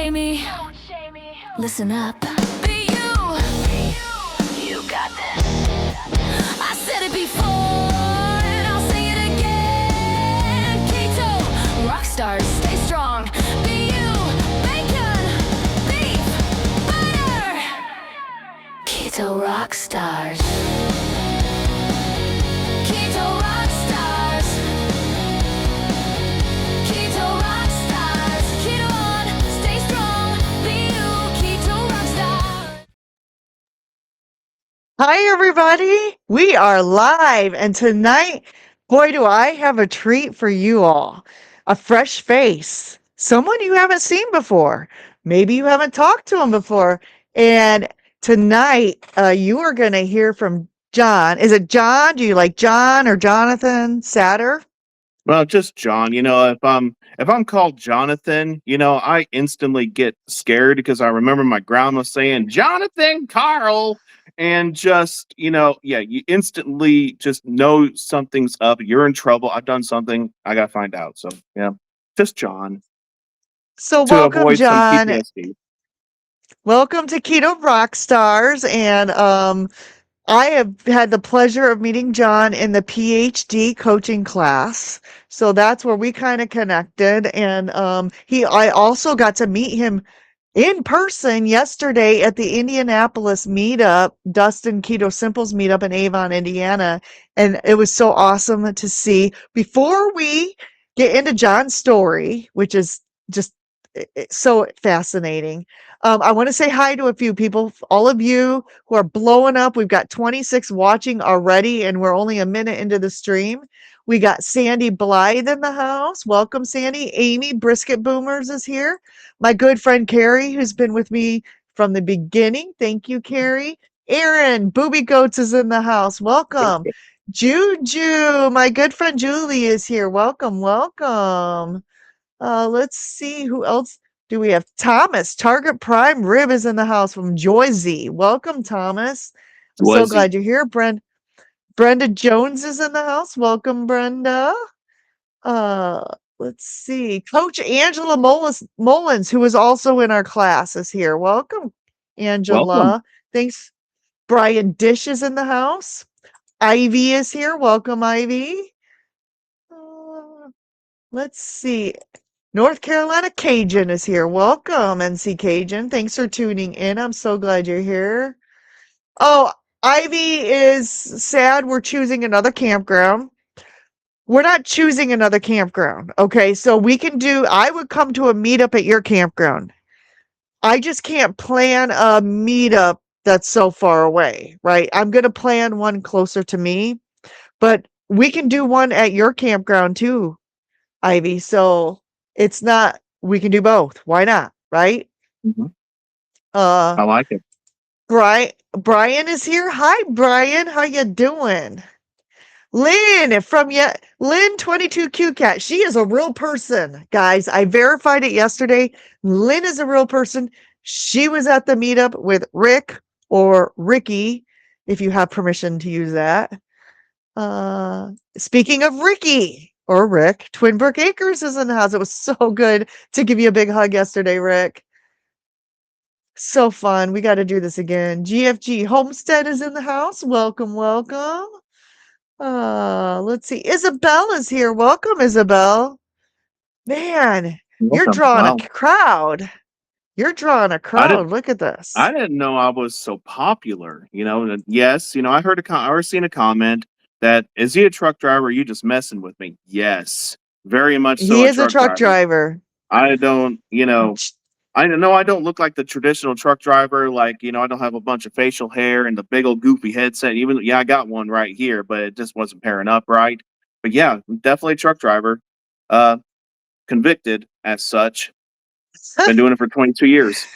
shame me. Listen up. Be you. You got this. I said it before, and I'll say it again. Keto Rockstars, stay strong. Be you. Bacon, beef, butter. Keto Rockstars. Keto Rockstars. Keto Rockstars. Keto on, stay strong. Be you. Keto Rockstars. Hi, everybody. We are live, and tonight, boy, do I have a treat for you all. A fresh face, someone you haven't seen before. Maybe you haven't talked to him before. And tonight, you are going to hear from John. Is it John? Do you like John or Jonathan Satter? Well, just John. If I'm called Jonathan, I instantly get scared because I remember my grandma saying Jonathan Carl, and yeah, you instantly just know something's up. You're in trouble. I've done something. I gotta find out. So yeah, just John So, to welcome, avoid some John. PTSD. Welcome to Keto Rockstars. And I have had the pleasure of meeting John in the PhD coaching class. So that's where we kind of connected. And I also got to meet him in person yesterday at the Indianapolis meetup, Dustin Keto Simples meetup in Avon, Indiana. And it was so awesome to see. Before we get into John's story, which is just so fascinating, I want to say hi to a few people, all of you who are blowing up. We've got 26 watching already, and we're only a minute into the stream. We got Sandy Blythe in the house. Welcome, Sandy. Amy Brisket Boomers is here. My good friend Carrie, who's been with me from the beginning. Thank you, Carrie. Aaron, Booby Goats is in the house. Welcome. Juju, my good friend Julie is here. Welcome, welcome. Let's see who else do we have. Thomas, Target Prime Rib is in the house from Joyzy. Welcome, Thomas. I'm so Was he? glad you're here. Brenda Jones is in the house. Welcome, Brenda. Uh, let's see. Coach Angela Mullins, who is also in our class, is here. Welcome, Welcome. Angela. Thanks. Brian Dish is in the house. Ivy is here. Welcome, Ivy. Uh, let's see. North Carolina Cajun is here. Welcome, NC Cajun. Thanks for tuning in. I'm so glad you're here. Oh, Ivy is sad we're choosing another campground. We're not choosing another campground. Okay, so I would come to a meetup at your campground. I just can't plan a meetup that's so far away, right? I'm going to plan one closer to me, but we can do one at your campground too, Ivy. So it's not, we can do both. Why not? Right? Mhm. Uh, I like it. Brian is here. Hi, Brian. How you doing? Lynn 22 Cat. She is a real person, guys. I verified it yesterday. Lynn is a real person. She was at the meetup with Rick or Ricky, if you have permission to use that. Speaking of Ricky or Rick, Twin Brook Acres is in the house. It was so good to give you a big hug yesterday, Rick. So fun. We got to do this again. GFG Homestead is in the house. Welcome, welcome. Let's see. Isabel is here. Welcome, Isabel. Man, you're Welcome. drawing a Wow. crowd. You're drawing a I didn't. crowd. Look at I this. didn't know I was so popular. Yes, I heard seen a comment that is he a truck driver? Or are you just messing with me? Yes, very much so He a is a truck truck driver. driver. I don't, Ch- I know I don't look like the traditional truck driver. Like, I don't have a bunch of facial hair and the big old goofy headset. Even yeah, I got one right here, but it just wasn't pairing up right. But yeah, definitely a truck driver. Uh, Convicted as such. Been doing it for 22 years.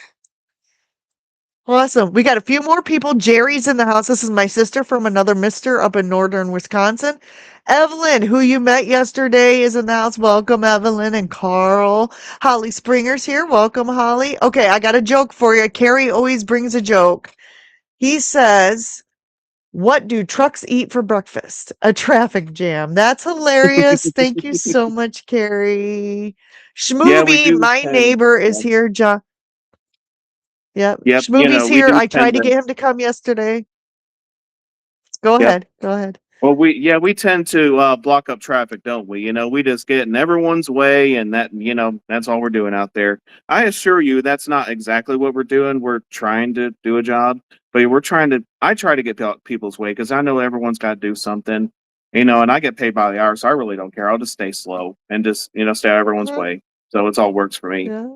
Awesome. We got a few more people. Jerry's in the house. This is my sister from another mister up in northern Wisconsin. Evelyn, who you met yesterday, is in the house. Welcome, Evelyn and Carl. Holly Springer's here. Welcome, Holly. Okay, I got a joke for you. Carrie always brings a joke. He says, "What do trucks eat for breakfast? A traffic jam." That's hilarious. Thank you so much, Carrie. Yeah, we Schmovie, do my have. neighbor, is here. John. Yep. Yep. Schmoovy's We here. do I tend tried to to. get him to come yesterday. Go Yep. ahead. Go ahead. Well, we tend to block up traffic, don't we? We just get in everyone's way, and that's all we're doing out there. I assure you, that's not exactly what we're doing. We're trying to do a job, but we're trying to. I try to get people's way because I know everyone's got to do something, and I get paid by the hour, so I really don't care. I'll just stay slow and just stay out of everyone's Uh-huh. way. So it's all works for me. Yeah.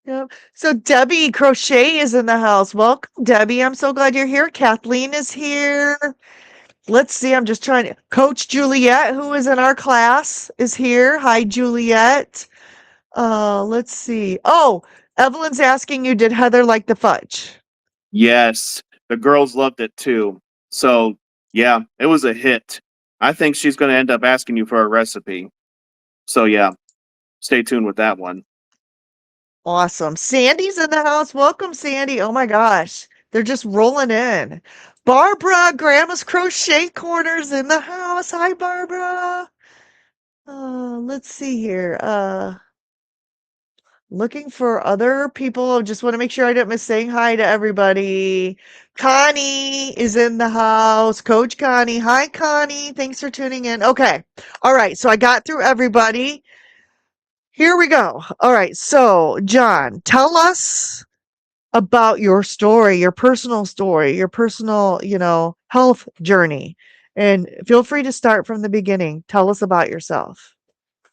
Yep. So Debbie Crochet is in the house. Welcome, Debbie. I'm so glad you're here. Kathleen is here. Let's see. I'm just trying to. Coach Juliet, who is in our class, is here. Hi, Juliet. Let's see. Oh, Evelyn's asking you, did Heather like the fudge? Yes, the girls loved it too. So yeah, it was a hit. I think she's going to end up asking you for a recipe. So yeah, stay tuned with that one. Awesome. Sandy's in the house. Welcome, Sandy. Oh my gosh. They're just rolling in. Barbara, Grandma's Crochet Corner's in the house. Hi, Barbara. Let's see here. Looking for other people. Just want to make sure I didn't miss saying hi to everybody. Connie is in the house. Coach Connie. Hi, Connie. Thanks for tuning in. Okay. All right. So I got through everybody. Here we go. All right. So, John, tell us about your story, your personal story, your personal, health journey. And feel free to start from the beginning. Tell us about yourself.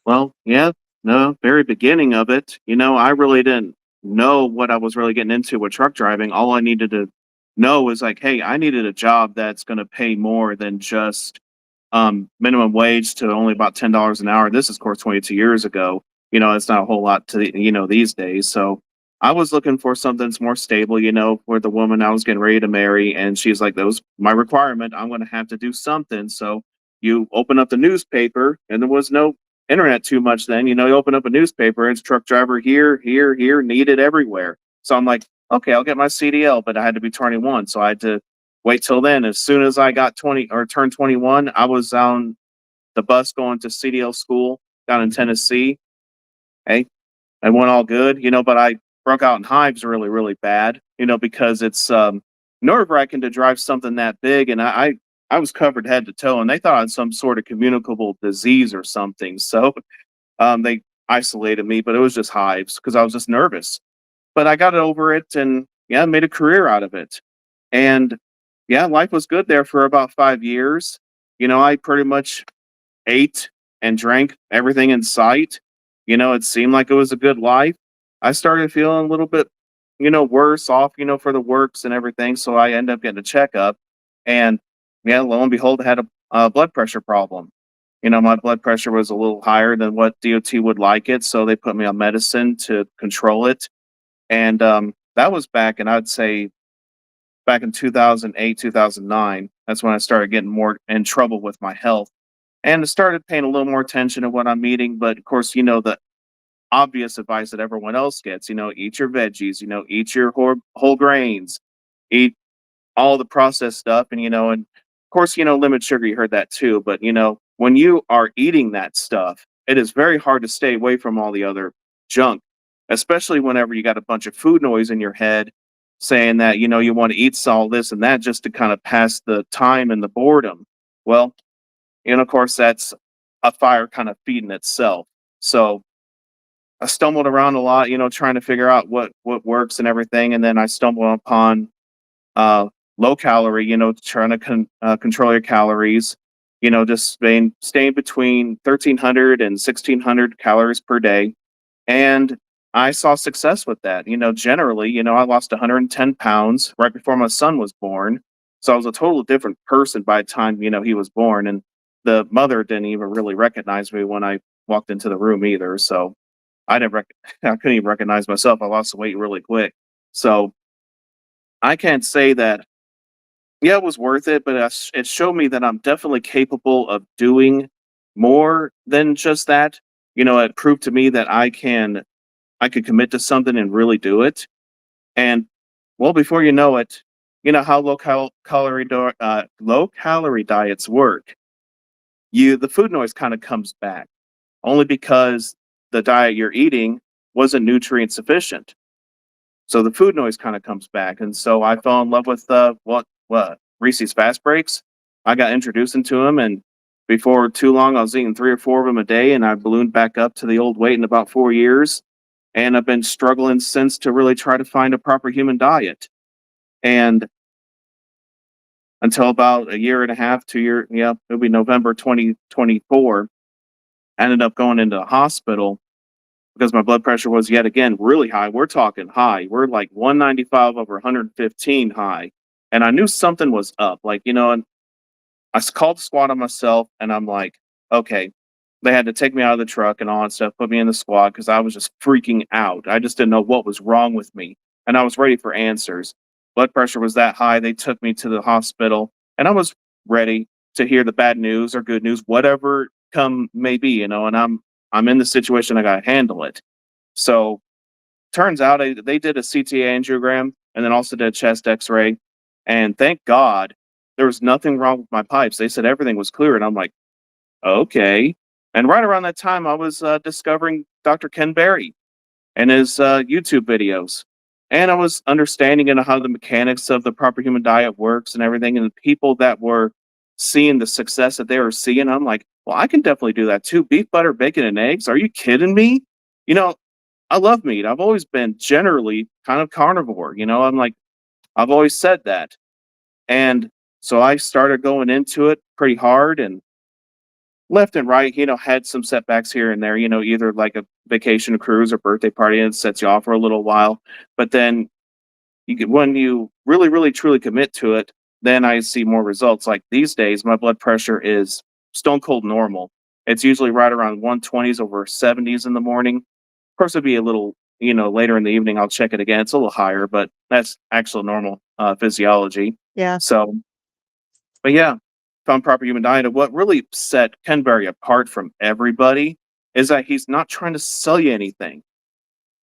Well, yeah, no, very beginning of it, I really didn't know what I was really getting into with truck driving. All I needed to know was like, hey, I needed a job that's going to pay more than just minimum wage to only about $10 an hour. This is, of course, 22 years ago. It's not a whole lot to these days. So I was looking for something that's more stable. For the woman I was getting ready to marry, and she's like, "That was my requirement. I'm going to have to do something." So you open up the newspaper, and there was no internet too much then. You open up a newspaper, and it's truck driver here, here, here, needed everywhere. So I'm like, okay, I'll get my CDL, but I had to be 21, so I had to wait till then. As soon as I got 20 or turned 21, I was on the bus going to CDL school down in Tennessee. Hey, I went all good, but I broke out in hives really, really bad, because it's nerve wracking to drive something that big. And I was covered head to toe, and they thought I had some sort of communicable disease or something. So they isolated me, but it was just hives because I was just nervous. But I got over it and yeah, made a career out of it. And yeah, life was good there for about 5 years. I pretty much ate and drank everything in sight. It seemed like it was a good life. I started feeling a little bit, worse off, for the works and everything. So I ended up getting a checkup. And yeah, lo and behold, I had a blood pressure problem. My blood pressure was a little higher than what DOT would like it. So they put me on medicine to control it. And that was back, and I'd say back in 2008, 2009. That's when I started getting more in trouble with my health and started paying a little more attention to what I'm eating. But of course, the obvious advice that everyone else gets, eat your veggies, eat your whole grains, eat all the processed stuff. And of course, limit sugar, you heard that too. But, when you are eating that stuff, it is very hard to stay away from all the other junk, especially whenever you got a bunch of food noise in your head saying that, you want to eat all this and that just to kind of pass the time and the boredom. Well, and of course, that's a fire kind of feeding itself. So I stumbled around a lot, trying to figure out what works and everything. And then I stumbled upon uh, low calorie, trying to control your calories, just staying between 1,300 and 1,600 calories per day. And I saw success with that. Generally, I lost 110 pounds right before my son was born. So I was a total different person by the time, he was born. And the mother didn't even really recognize me when I walked into the room either. So I didn't I couldn't even recognize myself. I lost the weight really quick. So I can't say that, yeah, it was worth it, but it showed me that I'm definitely capable of doing more than just that. It proved to me that I could commit to something and really do it. And well, before you know it, you know how low calorie diets work. The food noise kind of comes back only because the diet you're eating wasn't nutrient sufficient. So the food noise kind of comes back. And so I fell in love with what Reese's Fast Breaks. I got introduced into them, and before too long, I was eating 3 or 4 of them a day, and I ballooned back up to the old weight in about 4 years. And I've been struggling since to really try to find a proper human diet. And until about a year and a half, 2 year, yeah, it'll be November 2024. I ended up going into the hospital because my blood pressure was yet again really high. We're talking high. We're like 195 over 115 high. And I knew something was up. Like, and called the squad on myself, and I'm like, okay. They had to take me out of the truck and all that stuff, put me in the squad because I was just freaking out. I just didn't know what was wrong with me. And I was ready for answers. Blood pressure was that high. They took me to the hospital, and I was ready to hear the bad news or good news, whatever come may be, and I'm in the situation. I gotta handle it. So turns out they did a CTA angiogram and then also did a chest x-ray. And thank God there was nothing wrong with my pipes. They said everything was clear. And I'm like, okay. And right around that time, I was discovering Dr. Ken Berry and his YouTube videos. And I was understanding how the mechanics of the proper human diet works and everything. And the people that were seeing the success that they were seeing, I'm like, well, I can definitely do that too. Beef, butter, bacon, and eggs. Are you kidding me? You know, I love meat. I've always been generally kind of carnivore. I'm like, I've always said that. And so I started going into it pretty hard and left and right, had some setbacks here and there, either like a vacation cruise or birthday party, and it sets you off for a little while. But then when you really, really, truly commit to it, then I see more results. Like these days, my blood pressure is stone cold normal. It's usually right around 120s over 70s in the morning. Of course, it'd be a little, later in the evening, I'll check it again. It's a little higher, but that's actual normal physiology. Yeah. So, but yeah, found proper human diet. And what really set Ken Berry apart from everybody is that he's not trying to sell you anything.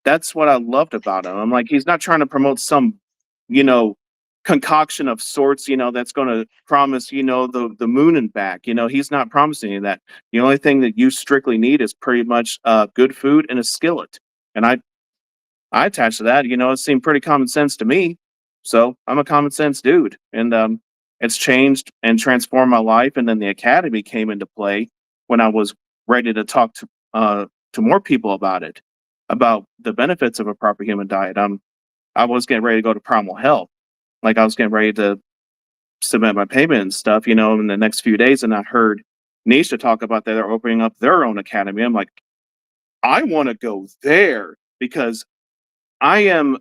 That's what I loved about him. I'm like, he's not trying to promote some, you know, concoction of sorts, that's going to promise, the moon and back. He's not promising any of that. The only thing that you strictly need is pretty much good food and a skillet. And I attach to that. It seemed pretty common sense to me. So I'm a common sense dude. And it's changed and transformed my life. And then the academy came into play when I was ready to talk to more people about it, about the benefits of a proper human diet. I was getting ready to go to Primal Health. Like I was getting ready to submit my payment and stuff, in the next few days. And I heard Nisha talk about that they're opening up their own academy. I'm like, I want to go there because I am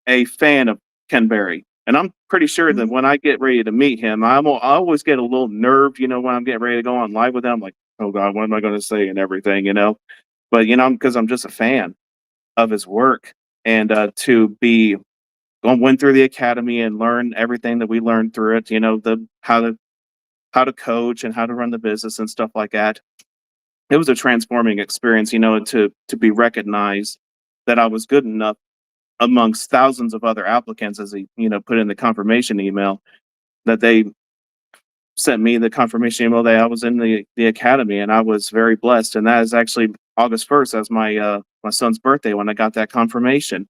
a fan of Ken Berry. And I'm pretty sure that Mhm. when I get ready to meet him, I always get a little nerve, when I'm getting ready to go on live with him. I'm like, oh God, what am I going to say and everything. But, because I'm just a fan of his work. And to be went through the academy and learn everything that we learned through it, the how to coach and how to run the business and stuff like that. It was a transforming experience, to be recognized that I was good enough amongst thousands of other applicants, as he, put in the confirmation email, that they sent me the confirmation email that I was in the academy, and I was very blessed. And that is actually August 1st, as my son's birthday, when I got that confirmation.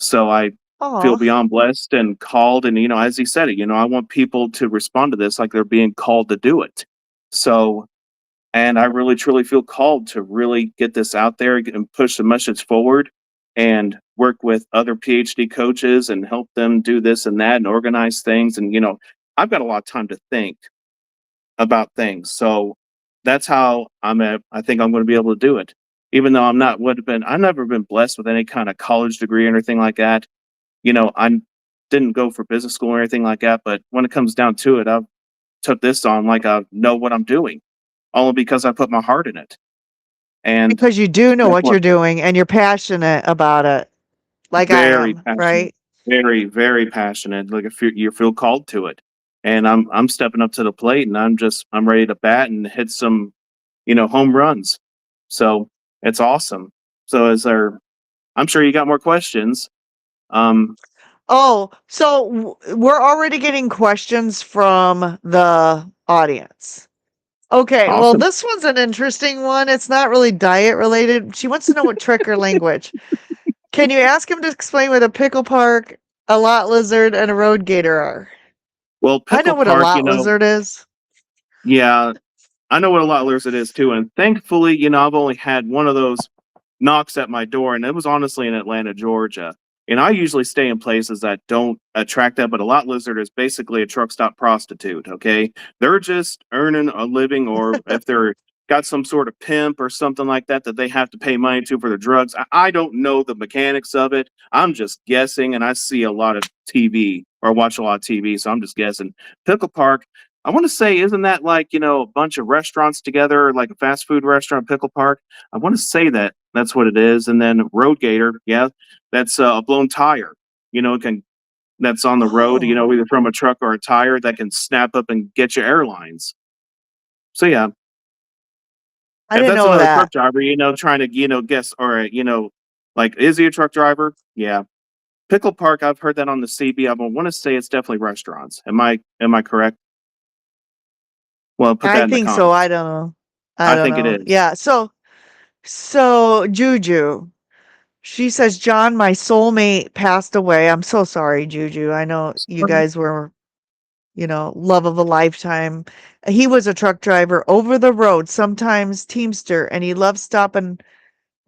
So I feel Aw. beyond blessed and called, and as he said it, I want people to respond to this like they're being called to do it. So, and I really truly feel called to really get this out there and push the message forward and work with other PhD coaches and help them do this and that and organize things. And I've got a lot of time to think about things. So that's how I think I'm going to be able to do it. Even though I've never been blessed with any kind of college degree or anything like that. I didn't go for business school or anything like that. But when it comes down to it, I've took this on like I know what I'm doing, only because I put my heart in it. And Because you do know that's what what you're doing and you're passionate about it, like I very am, passionate, right? very, very passionate. Like if you feel called to it. And I'm stepping up to the plate and I'm ready to bat and hit some, home runs. So it's awesome. So I'm sure you got more questions. Um, Oh, so we're already getting questions from the audience. Okay, well, awesome. this one's an interesting one. It's not really diet related. She wants to know what trick or language. Can you ask him to explain what a pickle park, a lot lizard, and a road gator are? Well, I know Pickle what a Park, you lot know, lizard is. yeah, I know what a lot lizard it is too. And thankfully, I've only had one of those knocks at my door, and it was honestly in Atlanta, Georgia. And I usually stay in places that don't attract that, but a lot lizard is basically a truck stop prostitute. Okay, they're just earning a living, or if they're got some sort of pimp or something like that that they have to pay money to for their drugs. I don't know the mechanics of it. I'm just guessing, and I see a lot of TV or watch a lot of TV, so I'm just guessing. Pickle Park, I want to say, isn't that like, a bunch of restaurants together, like a fast food restaurant, Pickle Park? I want to say that that's what it is. And then Road Gator, yeah, that's a blown tire. It can that's on the road, Oh, either from a truck or a tire that can snap up and get you airlines. So yeah, I if didn't that's know another that. truck driver, trying to, guess, or like, is he a truck driver? Yeah. Pickle Park, I've heard that on the CB. I want to say it's definitely restaurants. Am I correct? Well, put I that in the think so. comments. I don't know. I I don't think it know. is. Yeah. So Juju, she says, John, my soulmate passed away. I'm so sorry, Juju. I know you guys were, love of a lifetime. He was a truck driver over the road, sometimes Teamster, and he loved stopping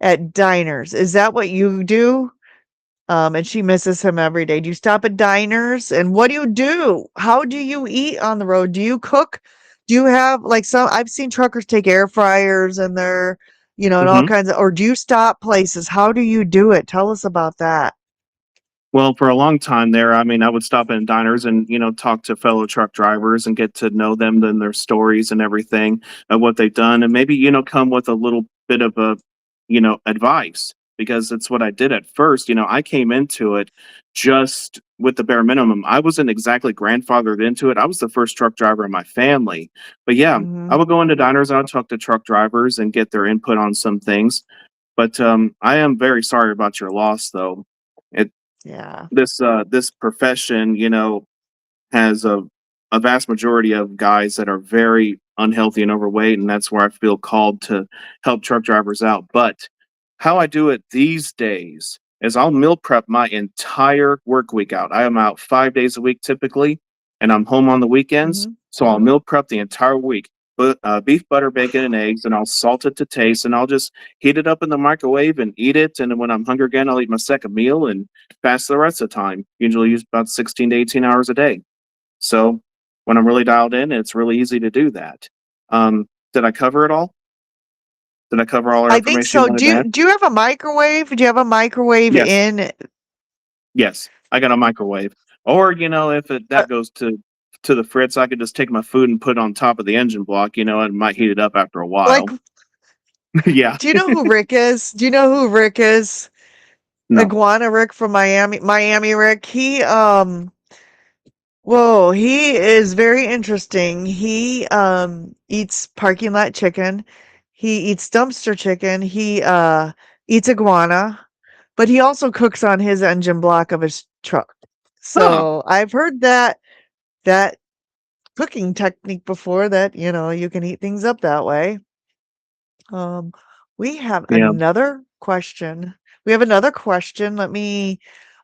at diners. Is that what you do? And she misses him every day. Do you stop at diners? And what do you do? How do you eat on the road? Do you cook? Do you have like I've seen truckers take air fryers and they're, and all Hmm. kinds of, or do you stop places? How do you do it? Tell us about that. Well, for a long time there, I mean, I would stop in diners and, talk to fellow truck drivers and get to know them and their stories and everything of what they've done. And maybe, come with a little bit of advice, because it's what I did at first. I came into it just with the bare minimum. I wasn't exactly grandfathered into it. I was the first truck driver in my family. But yeah, I Hmm. would go into diners and I'd talk to truck drivers and get their input on some things. But I am very sorry about your loss, though. It Yeah. this profession, has a vast majority of guys that are very unhealthy and overweight, and that's where I feel called to help truck drivers out. But how I do it these days is I'll meal prep my entire work week out. I am out 5 days a week typically, and I'm home on the weekends. Hmm. So I'll meal prep the entire week. But beef, butter, bacon, and eggs, and I'll salt it to taste, and I'll just heat it up in the microwave and eat it. And then when I'm hungry again, I'll eat my second meal and fast the rest of the time. Usually use about 16 to 18 hours a day. So when I'm really dialed in, it's really easy to do that. Did I cover it all? Did I cover all our I think information you so. wanted Do to you add? do you have a microwave? Do you have a microwave Yes. in? Yes. I got a microwave. Or, if Uh, that goes to the fritz, I could just take my food and put it on top of the engine block, and might heat it up after a like, while. Yeah. do you know who Rick is? Do you know who Rick is? No. Iguana Rick from Miami Rick. Whoa, he is very interesting. He eats parking lot chicken. He eats dumpster chicken. He eats iguana, but he also cooks on his engine block of his truck. Huh. So I've heard that cooking technique before, that you can heat things up that way. Um, we have Yeah. another question. We have another question.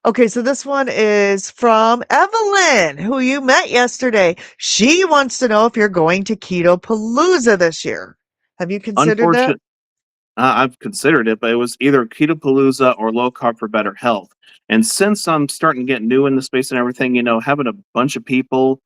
Okay, so this one is from Evelyn, who you met yesterday. She wants to know if you're going to Keto Palooza this year. Have you considered that? Unfortunate. I've considered it, but it was either Keto Palooza or Low Carb for Better Health. And since I'm starting to get new in the space and everything, having a bunch of people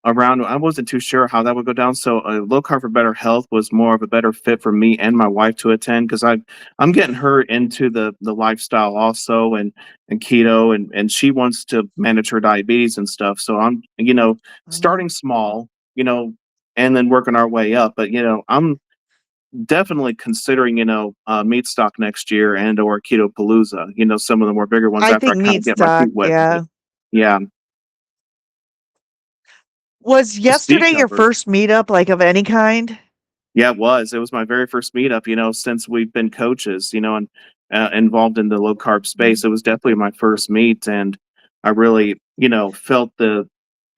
around, I wasn't too sure how that would go down. So Low Carb for Better Health was more of a better fit for me and my wife to attend, because I'm getting her into the lifestyle also, and keto, and she wants to manage her diabetes and stuff. So I'm, Mhm. starting small, and then working our way up. But I'm definitely considering, meat stock next year and or keto palooza, some of the more bigger ones I after I think kind of meat get my stock, feet wet with it. yeah. Yeah. Was Steve yesterday your covered. first meetup, like, of any kind? Yeah, it was my very first meetup, since we've been coaches, and involved in the low carb Mhm. space. It was definitely my first meet, and I really, felt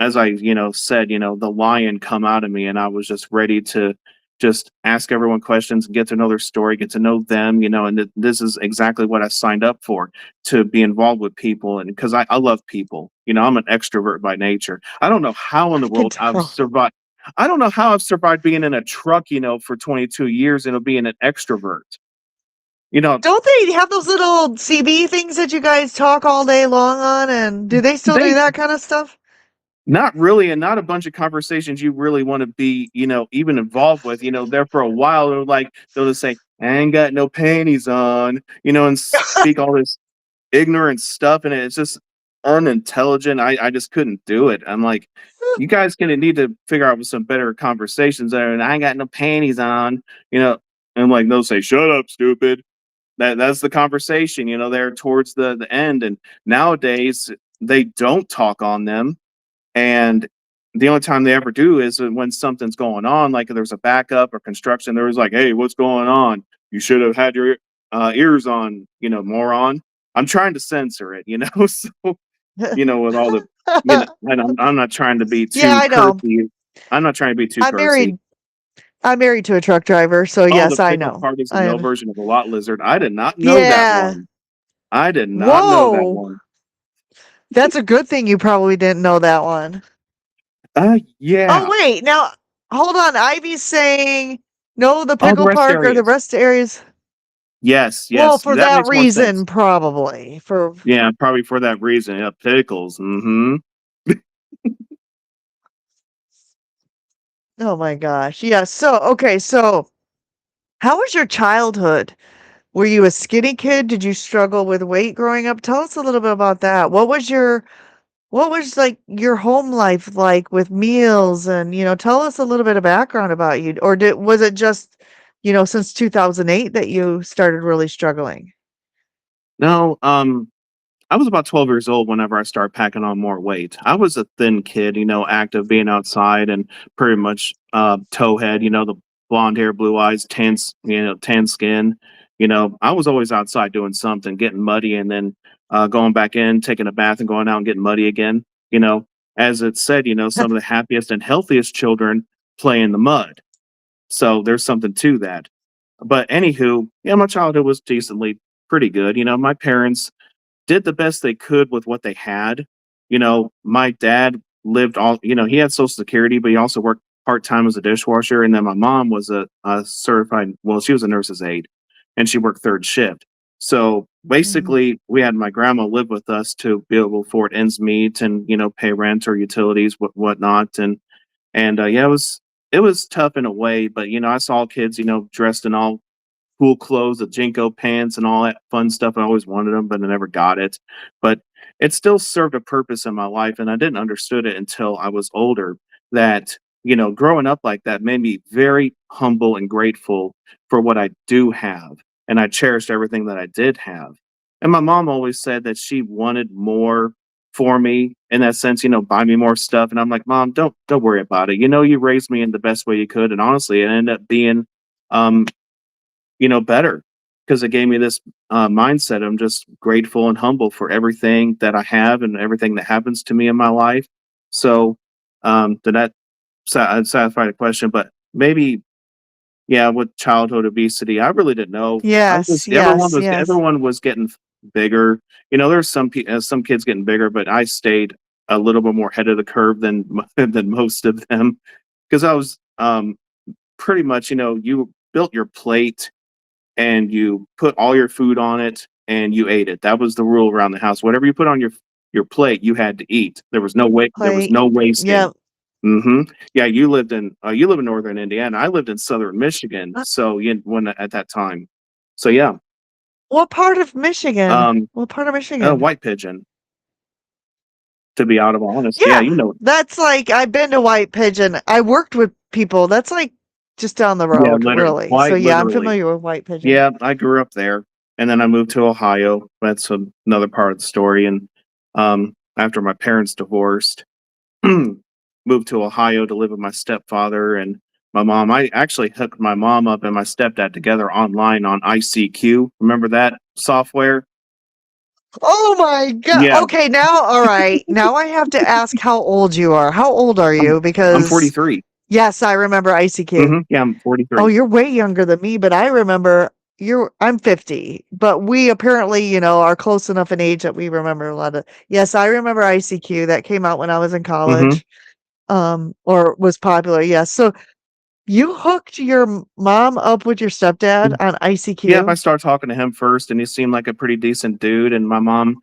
as I, said, the lion come out of me, and I was just ready just ask everyone questions, get to know their story, get to know them, and this is exactly what I signed up for, to be involved with people. And because I love people, I'm an extrovert by nature. I don't know how in the I can world I've tell. survived. I don't know how I've survived being in a truck, for 22 years and being an extrovert. You know, Don't they have those little CB things that you guys talk all day long on? And do they still do they that kind of stuff? not really, and not a bunch of conversations you really want to be, even involved with. There for a while, they'll just say, "I ain't got no panties on," and speak all this ignorant stuff, and it's just unintelligent. I just couldn't do it. I'm like, you guys gonna need to figure out some better conversations there. And I ain't got no panties on, you know. And like they'll say, "Shut up, stupid." That's the conversation, there towards the end. And nowadays they don't talk on them, and the only time they ever do is when something's going on, like if there's a backup or construction. There was like, "Hey, what's going on? You should have had your ears on, moron." I'm trying to censor it, so with all the, and I'm not trying to be Yeah, too I know. cursy. I'm not trying to be too I'm cursy. married. I'm married to a truck driver, so Oh, the yes, I pickle know. part is the I male am. version of a lot lizard. I did not know that Yeah. one. I did not know that Whoa. one. That's a good thing you probably didn't know that one. Oh, Yeah. wait. Now, hold on. Ivy's saying no, the Oh, the pickle rest park or the areas. rest areas. Yes, Well, yes, for that that makes more sense. reason, probably. For Yeah, probably for that reason. Yeah, pickles. Mm-hmm. oh my gosh. Yeah. So, okay. So, how was your childhood? Were you a skinny kid? Did you struggle with weight growing up? Tell us a little bit about that. What was like your home life like with meals and, tell us a little bit of background about you, or was it just, since 2008 that you started really struggling? No, I was about 12 years old whenever I started packing on more weight. I was a thin kid, active, being outside, and pretty much towhead, the blonde hair, blue eyes, tan skin. I was always outside doing something, getting muddy, and then going back in, taking a bath, and going out and getting muddy again. As it said, some of the happiest and healthiest children play in the mud. So there's something to that. But anywho, yeah, my childhood was decently pretty good. My parents did the best they could with what they had. My dad lived he had Social Security, but he also worked part time as a dishwasher. And then my mom was a certified, well, she was a nurse's aide, and she worked third shift. So Mhm. basically, we had my grandma live with us to be able to afford ends meet and, pay rent or utilities, whatnot. And yeah, it was tough in a way, but I saw kids, dressed in all cool clothes, the Jinko pants, and all that fun stuff. I always wanted them, but I never got it. But it still served a purpose in my life, and I didn't understood it until I was older. That growing up like that made me very humble and grateful for what I do have, and I cherished everything that I did have. And my mom always said that she wanted more for me in that sense, buy me more stuff. And I'm like, "Mom, don't worry about it. You raised me in the best way you could." And honestly, it ended up being um better, because it gave me this mindset. I'm just grateful and humble for everything that I have and everything that happens to me in my life. So, did that satisfy the question? But maybe, yeah, with childhood obesity, I really didn't know. I Yes, was everyone yes, was yes. everyone was getting bigger. There's some kids getting bigger, but I stayed a little bit more ahead of the curve than than most of them, because I was pretty much, you built your plate and you put all your food on it and you ate it. That was the rule around the house. Whatever you put on your plate, you had to eat. There was Play. no wasting. Yeah. Yeah, you live in northern Indiana. I lived in southern Michigan. Uh, So when at that time. So yeah, What part of Michigan? um, What part of Michigan? white pigeon. To be out of honest, yeah, Yeah, that's like I've been to White Pigeon. I worked with people. That's like just down the yeah, road, really. So quite yeah, I'm literally. familiar with White Pigeon. Yeah, I grew up there, and then I moved to Ohio. That's another part of the story. And after my parents divorced, moved to Ohio to live with my stepfather and my mom. I actually hooked my mom up and my stepdad together online on ICQ. Remember that software? Oh my god. Yeah, Okay, now all right. Now I have to ask how old you are. How old are I'm you? I'm Because 43. Yes, I remember ICQ. Yeah, I'm Oh, 43. you're way younger than me, but I remember I'm 50, but we apparently, are close enough in age that we remember a lot of. Yes, I remember ICQ that came out when I was in Hmm. college, or was popular. Yes. So you hooked your mom up with your stepdad on Yeah, I ICQ? started talking to him first, and he seemed like a pretty decent dude. And my mom,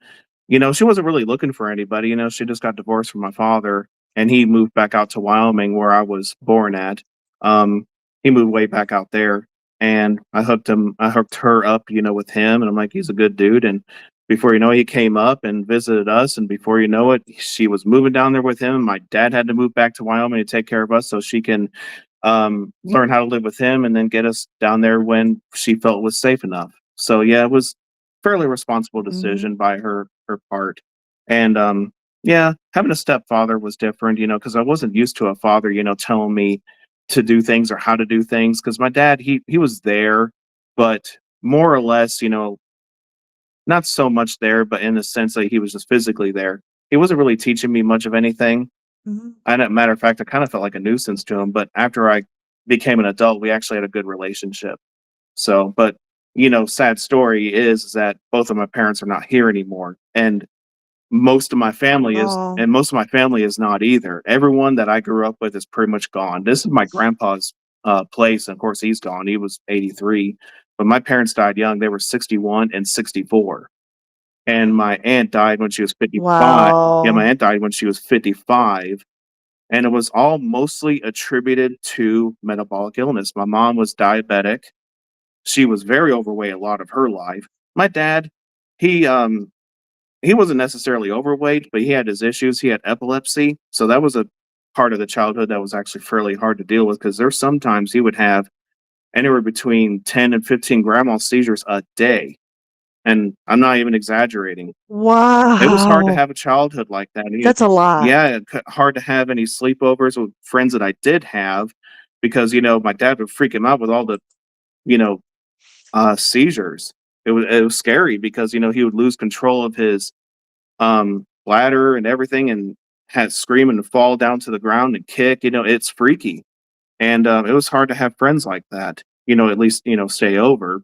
she wasn't really looking for anybody. She just got divorced from my father, and he moved back out to Wyoming, where I was born at. Um, he moved way back out there, and I hooked her up, with him, and I'm like, he's a good dude. And before you know it, he came up and visited us, and before you know it, she was moving down there with him. My dad had to move back to Wyoming to take care of us so she can learn how to live with him and then get us down there when she felt was safe enough. So yeah, it was fairly responsible Mhm. decision by her part. And yeah, having a stepfather was different, because I wasn't used to a father, telling me to do things or how to do things. Because my dad, he was there, but more or less, not so much there, but in the sense that he was just physically there. He wasn't really teaching me much of anything. Mhm. Matter of fact, I kind of felt like a nuisance to him. But after I became an adult, we actually had a good relationship. So, but sad story is that both of my parents are not here anymore, and Oh. most of my family is not either. Everyone that I grew up with is pretty much gone. This is my grandpa's place, and of course he's gone. He was 83, but my parents died young. They were 61 and 64, and my aunt died when she was 55. Yeah, my Wow. aunt died when she was 55, and it was all mostly attributed to metabolic illness. My mom was diabetic. She was very overweight a lot of her life. My dad, he um he wasn't necessarily overweight, but he had his issues. He had epilepsy, so that was a part of the childhood that was actually fairly hard to deal with because there's sometimes he would have anywhere between 10 and 15 grand mal seizures a day, and I'm not even exaggerating. It was hard to Wow. have a childhood like that. That's a lot. Yeah, hard to have any sleepovers with friends that I did have because my dad would freak him out with all the you know seizures. It was scary because he would lose control of his bladder and everything and had scream and fall down to the ground and kick. It's freaky, and it was hard to have friends like that. At least stay over.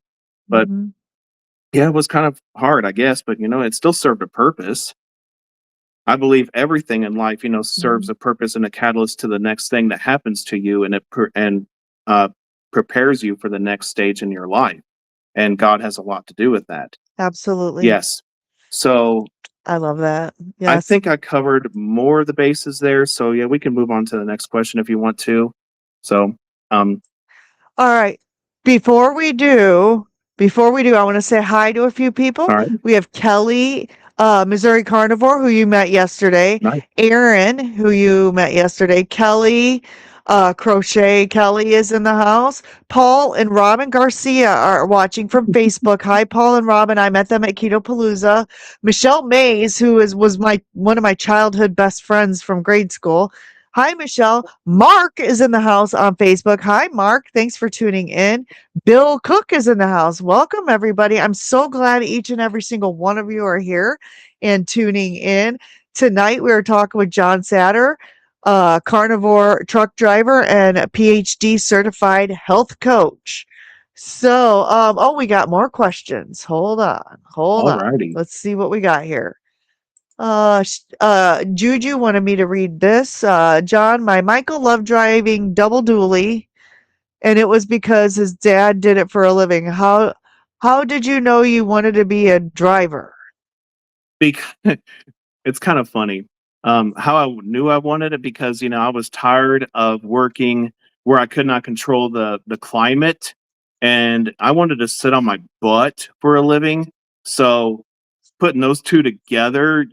But Mhm. yeah, it was kind of hard, I guess. But it still served a purpose. I believe everything in life, serves Mhm. a purpose and a catalyst to the next thing that happens to you, and uh, prepares you for the next stage in your life. And God has a lot to do with that. Absolutely. Yes. So I love that. I Yes. think I covered more of the bases there. So yeah, we can move on to the next question if you want to. So, um, All right. Before we do, before we do, I want to say hi to a few people. all right, We have Kelly, Missouri Carnivore, who you met yesterday. nice. Aaron, who you met yesterday. Kelly, Crochet Kelly is in the house. Paul and Robin Garcia are watching from Facebook. Hi, Paul and Robin. I met them at Keto Palooza. Michelle Mays, who was my one of my childhood best friends from grade school. Hi, Michelle. Mark is in the house on Facebook. Hi, Mark. Thanks for tuning in. Bill Cook is in the house. Welcome, everybody. I'm so glad each and every single one of you are here and tuning in. Tonight, we are talking with John Satter, carnivore truck driver and a PhD certified health coach. So, we got more questions. Hold on. Hold All on. righty. Let's see what we got here. Juju wanted me to read this. John, my Michael loved driving double dually, and it was because his dad did it for a living. How did you know you wanted to be a driver? Because it's kind of funny. How I knew I wanted it because I was tired of working where I could not control the climate, and I wanted to sit on my butt for a living. So putting those two together,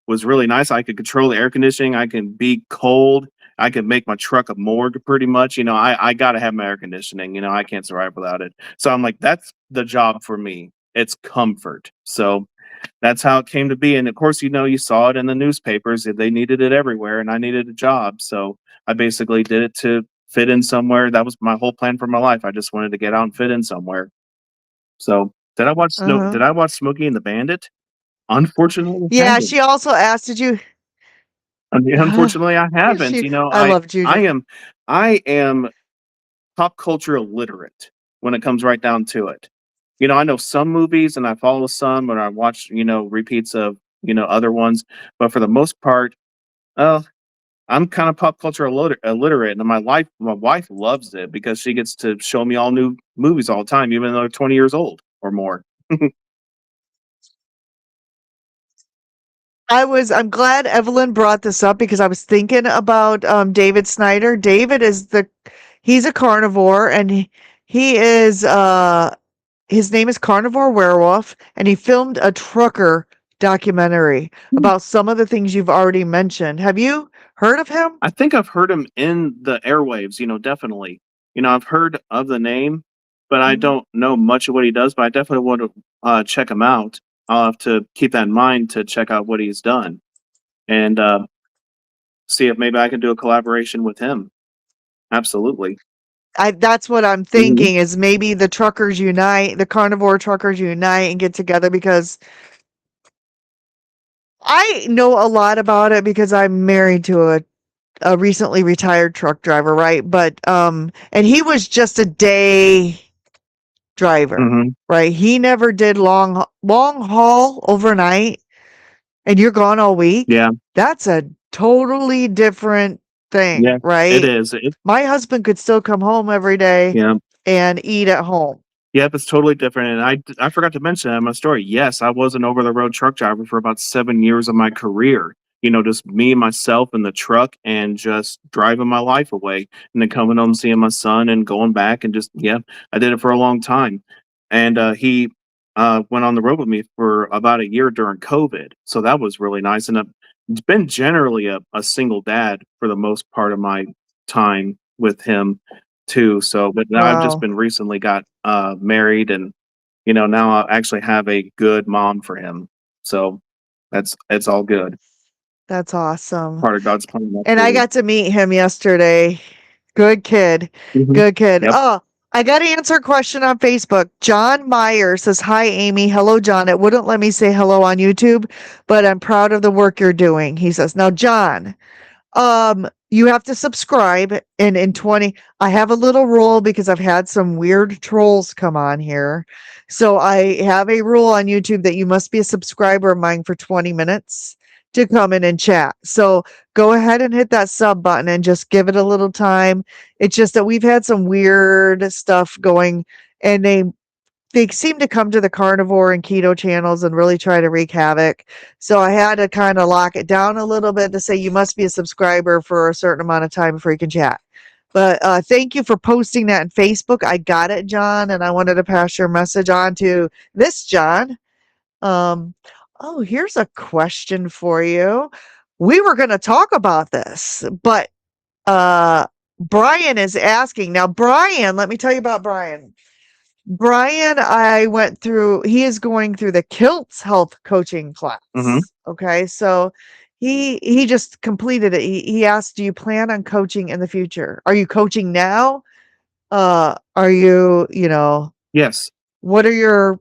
was really nice. I could control the air conditioning. I can be cold. I could make my truck a morgue pretty much. I got to have my air conditioning. I can't survive without it. So I'm like, that's the job for me. It's comfort. So that's how it came to be. And of course, you saw it in the newspapers. They needed it everywhere, and I needed a job. So I basically did it to fit in somewhere. That was my whole plan for my life. I just wanted to get out and fit in somewhere. So Uh-huh. Did I watch Smokey and the Bandit? Unfortunately, I Yeah, haven't. she also asked, did you Unfortunately, I haven't. She I love I Judith. am pop culture illiterate when it comes right down to it. I know some movies and I follow some, and I watch repeats of other ones, but for the most part, uh, I'm kind of pop culture illiterate, and my wife loves it because she gets to show me all new movies all the time, even though they're 20 years old or more. I'm glad Evelyn brought this up because I was thinking about David Snyder. David is he's a carnivore, and he is his name is Carnivore Werewolf, and he filmed a trucker documentary about some of the things you've already mentioned. Have you heard of him? I think I've heard him in the airwaves, definitely. I've heard of the name, but I Mhm. don't know much of what he does, but I definitely want to check him out. I'll have to keep that in mind to check out what he's done and see if maybe I can do a collaboration with him. Absolutely. That's what I'm Hmm. thinking is maybe the carnivore truckers unite and get together because I know a lot about it because I'm married to a recently retired truck driver, right? But and he was just a day driver, Hmm. right? He never did long haul overnight and you're gone all week. Yeah. That's a totally different thing, Yeah. It right? is. My husband could still come home every day Yeah. and eat at home. Yep, it's totally different, and I forgot to mention that in my story. Yes, I was an over the road truck driver for about 7 years of my career. Just me and myself in the truck and just driving my life away, and then coming home, seeing my son, and going back, and just yeah, I did it for a long time. And he went on the road with me for about a year during COVID, so that was really nice. And I've been generally a single dad for the most part of my time with him too. So, but now I've just Wow, been recently got married, and now I actually have a good mom for him. So it's all good. that's awesome. Part of God's plan, And I absolutely. got to meet him yesterday. Good kid. Hmm. Good kid. Yep. Oh, I got to answer a question on Facebook. John Meyer says, "Hi, Amy. Hello, John. It wouldn't let me say hello on YouTube, but I'm proud of the work you're doing." He says, "Now, John, you have to subscribe and in 20 I have a little rule because I've had some weird trolls come on here. So I have a rule on YouTube that you must be a subscriber of mine for 20 minutes to come in and chat. So go ahead and hit that sub button and just give it a little time. It's just that we've had some weird stuff going and they seem to come to the carnivore and keto channels and really try to wreak havoc. So I had to kind of lock it down a little bit to say you must be a subscriber for a certain amount of time before you can chat. But thank you for posting that in Facebook. I got it, John, and I wanted to pass your message on to this John. Um, oh, here's a question for you. We were going to talk about this, but uh, Brian is asking. Now, Brian, let me tell you about Brian. Brian, I went through he is going through the Kilts health coaching Hmm. class. Okay. So he just completed it. He asked, "Do you plan on coaching in the future? Are you coaching now? Are you, Yes. what are your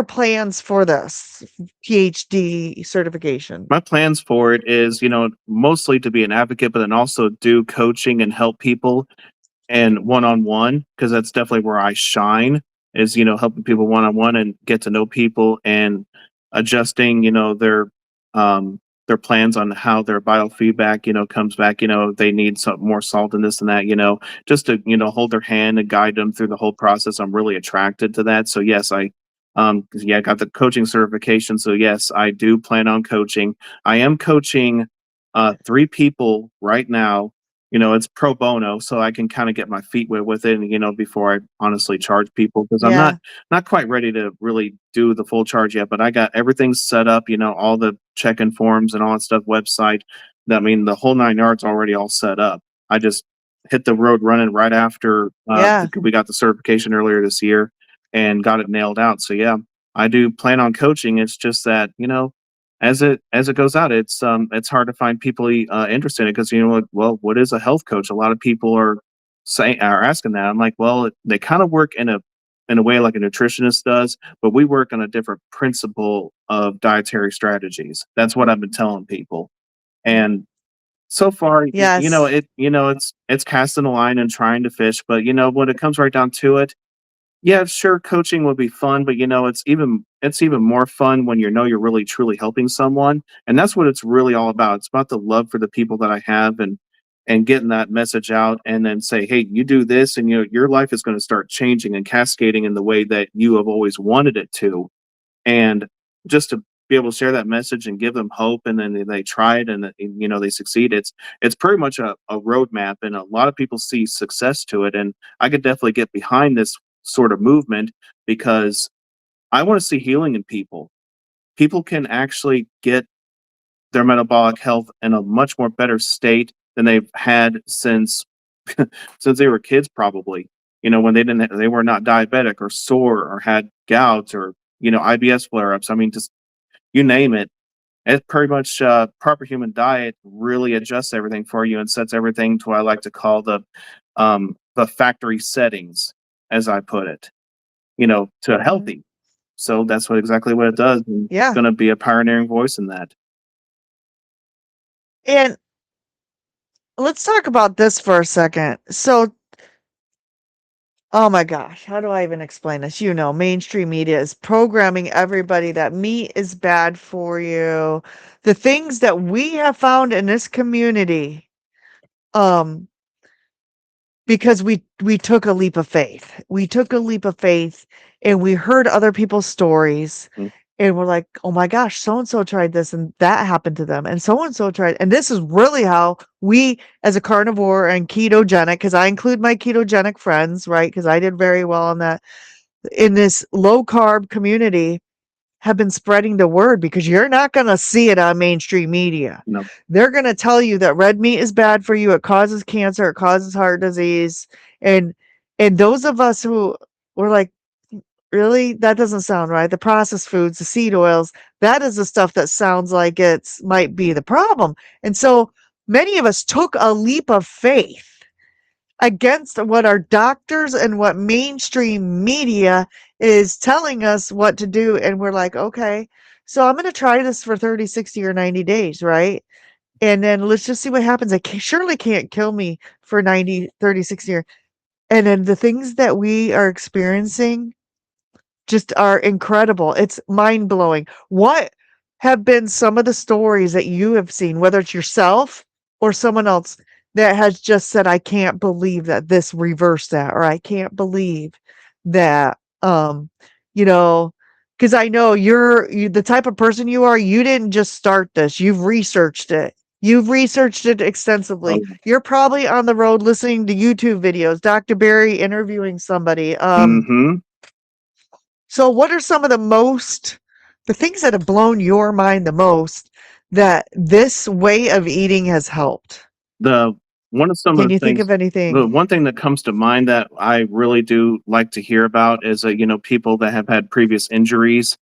plans for this PhD certification?" My plans for it is, mostly to be an advocate, but then also do coaching and help people and one on one, because that's definitely where I shine is helping people one on one and get to know people and adjusting their plans on how their biofeedback comes back. They need some more salt and this and that, just to hold their hand and guide them through the whole process. I'm really attracted to that. So yes, I got the coaching certification, so yes, I do plan on coaching. I am coaching three people right now. It's pro bono, so I can kind of get my feet wet with it, before I honestly charge people, because I'm not Yeah. not quite ready to really do the full charge yet. But I got everything set up, all the check-in forms and all that stuff, website. That I mean, the whole 9 yards already all set up. I just hit the road running right after Yeah. we got the certification earlier this year and got it nailed out. So yeah, I do plan on coaching. It's just that as it goes out, it's hard to find people interested in it, because well, what is a health coach? A lot of people are asking that. I'm like, well, they kind of work in a way like a nutritionist does, but we work on a different principle of dietary strategies. That's what I've been telling people. And so far, Yes. it's casting a line and trying to fish, but when it comes right down to it, yeah, sure, coaching would be fun, but it's even more fun when you're really truly helping someone, and that's what it's really all about. It's about the love for the people that I have, and getting that message out, and then say, hey, you do this, and your life is going to start changing and cascading in the way that you have always wanted it to, and just to be able to share that message and give them hope, and then they try it, and they succeed. It's pretty much a roadmap, and a lot of people see success to it, and I could definitely get behind this sort of movement, because I want to see healing in people. People can actually get their metabolic health in a much more better state than they've had since they were kids, probably. When they were not diabetic or sore or had gout or IBS flare ups. I mean, just you name it. It's pretty much proper human diet really adjusts everything for you and sets everything to what I like to call the factory settings, as I put it. To Mhm. healthy. So that's exactly what it does. And Yeah. going to be a pioneering voice in that. And let's talk about this for a second. So, oh my gosh, how do I even explain this? Mainstream media is programming everybody that meat is bad for you. The things that we have found in this community, um, because we took a leap of faith. We took a leap of faith and we heard other people's stories Mm. and we're like, "Oh my gosh, so and so tried this and that happened to them and so and so tried." And this is really how we as a carnivore and ketogenic, cuz I include my ketogenic friends, right? Cuz I did very well on that in this low carb community have been spreading the word because you're not going to see it on mainstream media. No. They're going to tell you that red meat is bad for you, it causes cancer, it causes heart disease, and those of us who were like, really, that doesn't sound right. The processed foods, the seed oils, that is the stuff that sounds like it's might be the problem. And so many of us took a leap of faith against what our doctors and what mainstream media is telling us what to do. And we're like, okay, so I'm going to try this for 30, 60, or 90 days, right? And then let's just see what happens. Surely can't kill me for 90, 30, 60 years. And then the things that we are experiencing just are incredible. It's mind blowing. What have been some of the stories that you have seen, whether it's yourself or someone else that has just said, I can't believe that this reversed that, or I can't believe that, you know, because I know you the type of person you are, you didn't just start this, you've researched it. You've researched it extensively. Oh, You're probably on the road listening to YouTube videos, Dr. Barry interviewing somebody. mm-hmm. So what are some of the things that have blown your mind the most that this way of eating has helped? The one of some Can of you the think things of the anything? one thing that comes to mind that I really do like to hear about is people that have had previous injuries,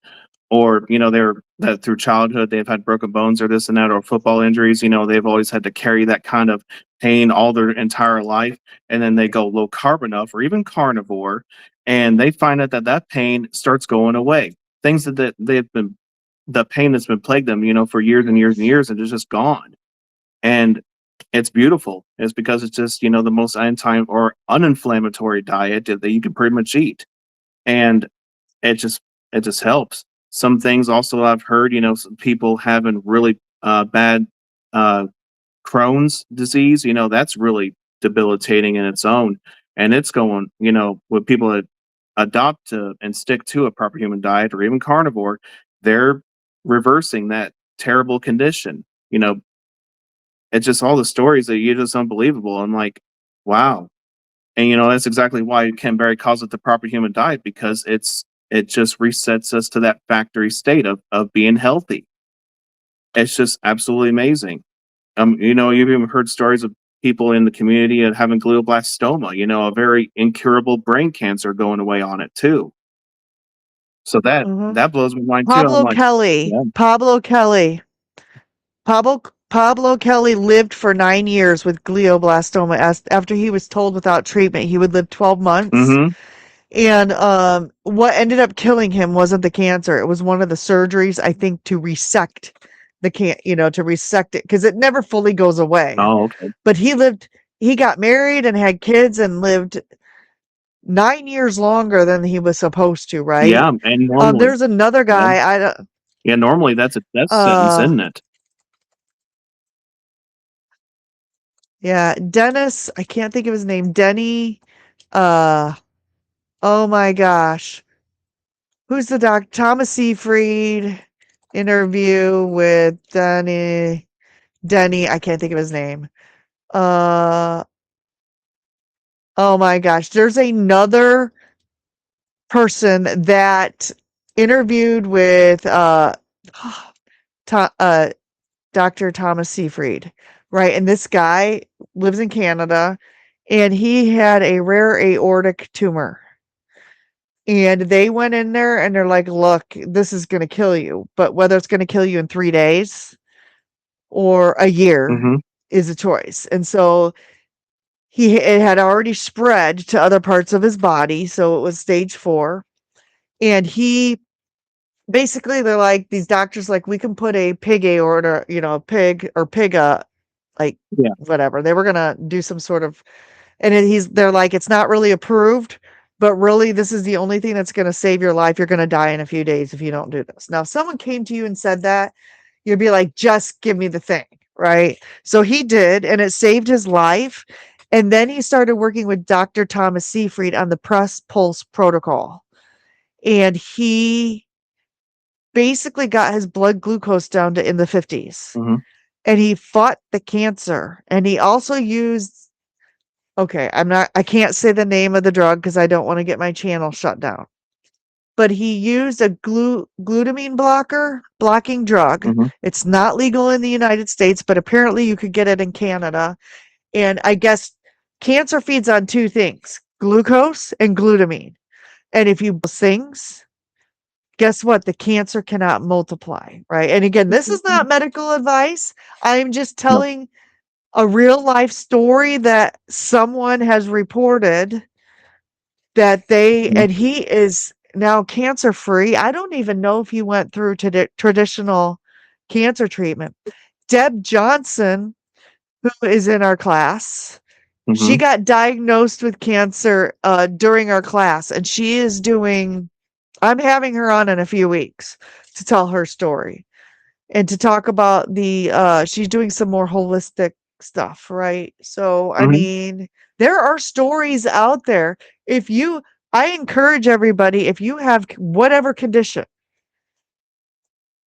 or they're that through childhood they've had broken bones or this and that, or football injuries. They've always had to carry that kind of pain all their entire life, and then they go low carb enough or even carnivore, and they find out that pain starts going away. Things that they've been the pain that's been plagued them for years and years and years, and it's just gone. And it's beautiful. It's because it's just the most anti or uninflammatory diet that you can pretty much eat, and it just it just helps. Some things also I've heard, some people having really bad uh, Crohn's disease. That's really debilitating in its own, and it's going. With people that adopt and stick to a proper human diet or even carnivore, they're reversing that terrible condition. It's just all the stories that you just unbelievable. I'm like, wow. And that's exactly why Ken Berry calls it the proper human diet, because it just resets us to that factory state of being healthy. It's just absolutely amazing. You've even heard stories of people in the community and having glioblastoma, a very incurable brain cancer going away on it too. So that Mhm. that blows my mind too. I'm Pablo like, Kelly. yeah. Pablo Kelly. Pablo Kelly lived for 9 years with glioblastoma after he was told without treatment he would live 12 months. Mm-hmm. And what ended up killing him wasn't the cancer. It was one of the surgeries, I think, to resect to resect it because it never fully goes away. Oh, okay. But he got married and had kids and lived 9 years longer than he was supposed to, right? Yeah, and normally, There's another yeah, guy. yeah, normally that's a death sentence, Uh, isn't it? yeah, Dennis. I can't think of his name. Denny. Uh, oh my gosh, who's the doc? Thomas Seyfried interview with Denny. Denny. I can't think of his name. Uh, oh my gosh, there's another person that interviewed with to, Dr. Thomas Seyfried, right? And this guy lives in Canada and he had a rare aortic tumor. And they went in there and they're like, look, this is going to kill you. But whether it's going to kill you in 3 days or a year Mm-hmm. is a choice. And so it had already spread to other parts of his body. So it was stage 4. And basically they're like, these doctors, like, we can put a pig aorta, pig or piga, like Yeah. whatever. They were gonna do some sort of, and they're like, it's not really approved, but really this is the only thing that's gonna save your life. You're gonna die in a few days if you don't do this. Now, if someone came to you and said that, you'd be like, just give me the thing, right? So he did, and it saved his life. And then he started working with Dr. Thomas Seyfried on the press pulse protocol. And he basically got his blood glucose down to in the 50s. Mm-hmm. And he fought the cancer. And he also used, okay, I can't say the name of the drug because I don't want to get my channel shut down. But he used a glutamine blocking drug. Mm-hmm. It's not legal in the United States, but apparently you could get it in Canada. And I guess cancer feeds on 2 things, glucose and glutamine. And if you those things, guess what? The cancer cannot multiply, right? And again, this is not medical advice. I'm just No. telling a real life story that someone has reported that Mm-hmm. and he is now cancer free. I don't even know if he went through traditional cancer treatment. Deb Johnson, who is in our class, she Mm-hmm. got diagnosed with cancer during our class, and she is doing, I'm having her on in a few weeks to tell her story and to talk about she's doing some more holistic stuff, right? So, I Mm-hmm. mean, there are stories out there. I encourage everybody, if you have whatever condition,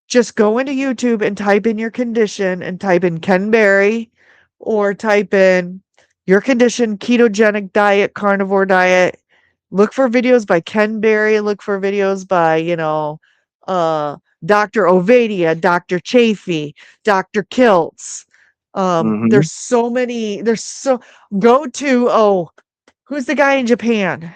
just go into YouTube and type in your condition and type in Ken Berry or type in your condition, ketogenic diet, carnivore diet. Look for videos by Ken Berry, look for videos by, Dr. Ovadia, Dr. Chafee, Dr. Kiltz. Mm-hmm. There's so many, go to, who's the guy in Japan?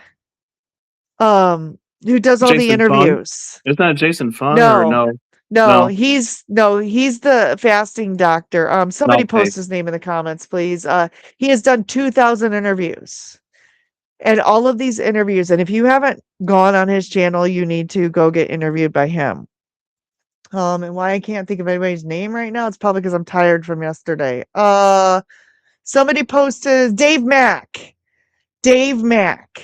Who does all the Jason Fun. interviews? Isn't that Jason Fun or No, no? no, No. he's the fasting doctor. Somebody Okay. post his name in the comments, please. He has done 2,000 interviews. And all of these interviews, and if you haven't gone on his channel, you need to go get interviewed by him. And why I can't think of anybody's name right now, it's probably because I'm tired from yesterday. Somebody posted Dave Mack. Dave Mack.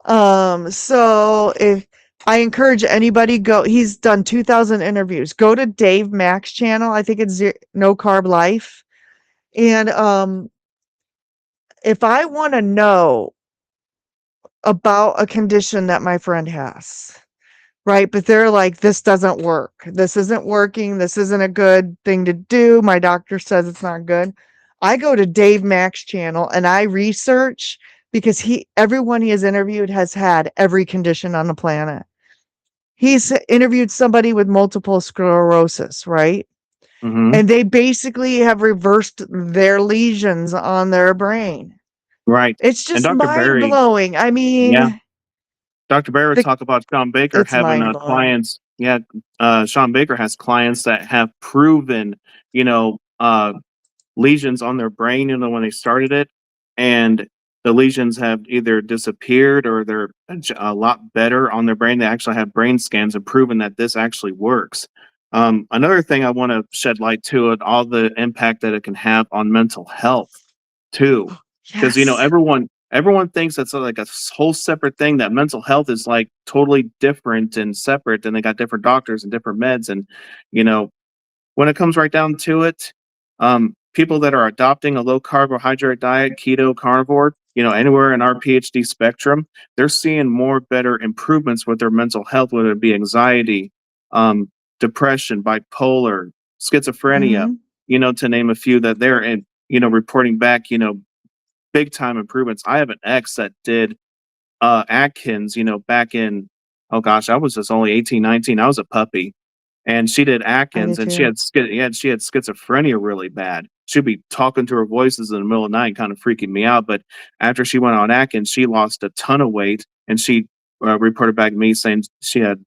So if I encourage anybody he's done 2,000 interviews. Go to Dave Mack's channel. I think it's No Carb Life. And if I want to know about a condition that my friend has, right? But they're like, this doesn't work. This isn't working. This isn't a good thing to do. My doctor says it's not good. I go to Dave Mack's channel and I research because everyone he has interviewed has had every condition on the planet. He's interviewed somebody with multiple sclerosis, right? Mm-hmm. And they basically have reversed their lesions on their brain. Right. It's And just Dr. mind Berry, blowing. I yeah, mean, Dr. Berry would talk about Sean Baker it's having mind blowing. clients. Yeah, Sean Baker has clients that have proven, lesions on their brain, when they started it, and the lesions have either disappeared or they're a lot better on their brain. They actually have brain scans and proven that this actually works. Another thing I want to shed light to it, all the impact that it can have on mental health too, because Yes. everyone thinks that's like whole separate thing. That mental health is like totally different and separate, and they got different doctors and different meds, and you know when it comes right down to it, people that are adopting a low carbohydrate diet, keto, carnivore, anywhere in our PhD spectrum, they're seeing more better improvements with their mental health, whether it be anxiety, um, depression, bipolar, schizophrenia, Mhm. to name a few that they're in, reporting back, big time improvements. I have an ex that did Atkins, back in, oh gosh, I was just only 18, 19. I was a puppy, and she did I Atkins, did and too. she had schizophrenia really bad. She'd be talking to her voices in the middle of the night, kind of freaking me out. But after she went on Atkins, she lost a ton of weight, and she reported back to me saying she had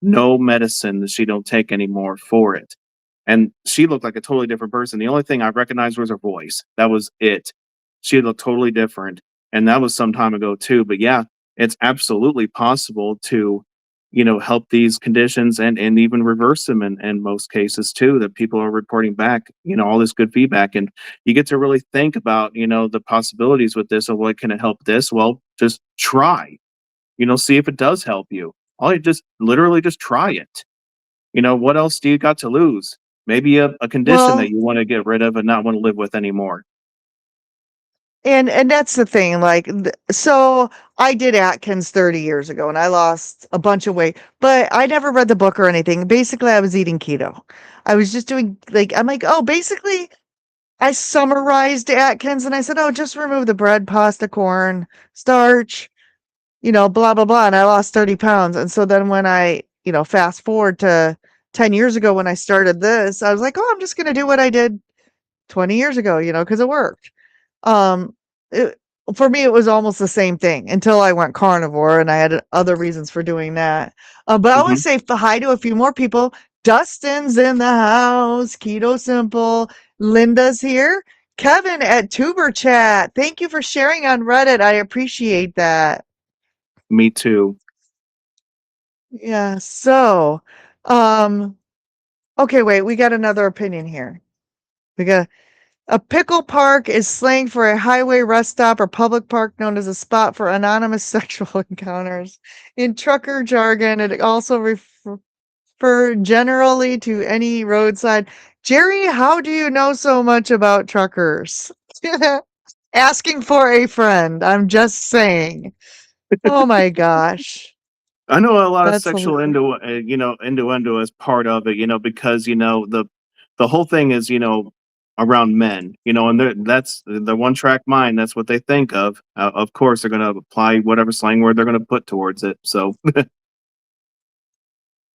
no medicine that she don't take anymore for it. And she looked like a totally different person. The only thing I recognized was her voice. That was it. She looked totally different. And that was some time ago too. But yeah, it's absolutely possible to, help these conditions and even reverse them in most cases too, that people are reporting back, all this good feedback. And you get to really think about, the possibilities with this, and what can it help this? Well, just try, see if it does help you. All you just literally just try it. What else do you got to lose? Maybe a condition that Well, you want to get rid of and not want to live with anymore. and that's the thing, like, so I did Atkins 30 years ago, and I lost a bunch of weight, but I never read the book or anything. Basically, I was eating keto. I was just doing, like, I'm like, "Oh, basically," I summarized Atkins, and I said, "Oh, just remove the bread, pasta, corn, starch, blah, blah, blah," and I lost 30 pounds. And so then when I, fast forward to 10 years ago when I started this, I was like, "Oh, I'm just gonna do what I did 20 years ago, because it worked." Um, it, for me, it was almost the same thing until I went carnivore, and I had other reasons for doing that. But I want to Mhm. say hi to a few more people. Dustin's in the house. Keto Simple. Linda's here. Kevin at Tuber Chat. Thank you for sharing on Reddit. I appreciate that. Me too. Yeah. So, um, okay, wait. We got another opinion here. We got A pickle park is slang for a highway rest stop or public park known as a spot for anonymous sexual encounters. In trucker jargon, it also refer generally to any roadside. Jerry, how do you know so much about truckers? Asking for a friend. I'm just saying. Oh my gosh. I know a lot of That's sexual hilarious. innuendo as part of it, because the whole thing is, around men, and that's the one track mind. That's what they think of. Of course, they're going to apply whatever slang word they're going to put towards it. So,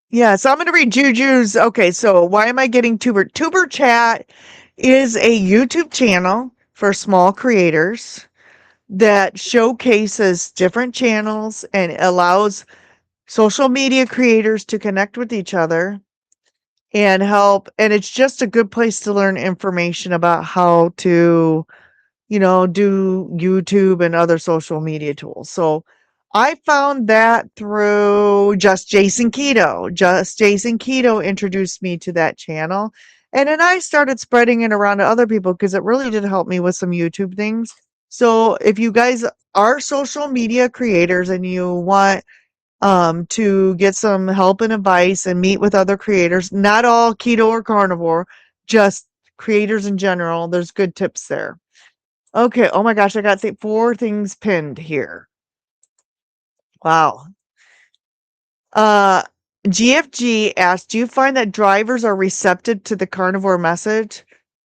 Yeah, so I'm going to read Juju's. Okay, so why am I getting Tuber? Tuber Chat is a YouTube channel for small creators that showcases different channels and allows social media creators to connect with each other and help. And it's just a good place to learn information about how to do YouTube and other social media tools. So I found that through Just Jason Keto. Just Jason Keto introduced me to that channel. And then I started spreading it around to other people because it really did help me with some YouTube things. So if you guys are social media creators and you want to get some help and advice and meet with other creators, not all keto or carnivore, just creators in general, there's good tips there. Okay. Oh my gosh, I got 4 things pinned here. Wow. Uh, GFG asked, "Do you find that drivers are receptive to the carnivore message?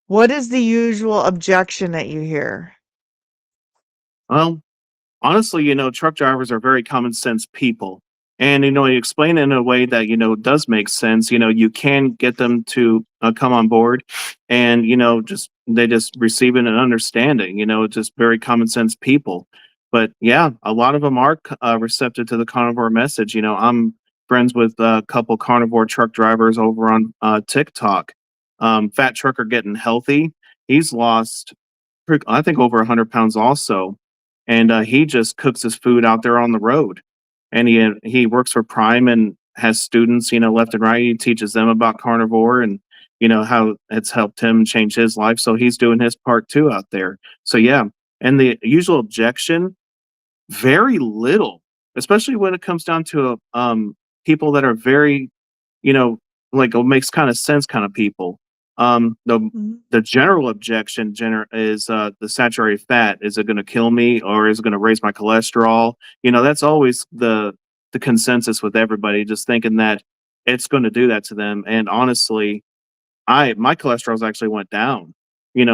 What is the usual objection that you hear?" well, honestly, truck drivers are very common sense people. And, you explain it in a way that, does make sense. You can get them to come on board, and, they just receive it and understanding, just very common sense people. But yeah, a lot of them are receptive to the carnivore message. I'm friends with a couple carnivore truck drivers over on TikTok. Fat Trucker Getting Healthy. He's lost, I think, over 100 pounds also, and he just cooks his food out there on the road, and he works for Prime and has students, left and right. He teaches them about carnivore and how it's helped him change his life. So he's doing his part too out there. So yeah, and the usual objection, very little, especially when it comes down to people that are very, you know, like what makes kind of sense kind of people. The Mhm. the general objection is the saturated fat. Is it going to kill me or is it going to raise my cholesterol? That's always the consensus with everybody, just thinking that it's going to do that to them. And honestly, I my cholesterol's actually went down,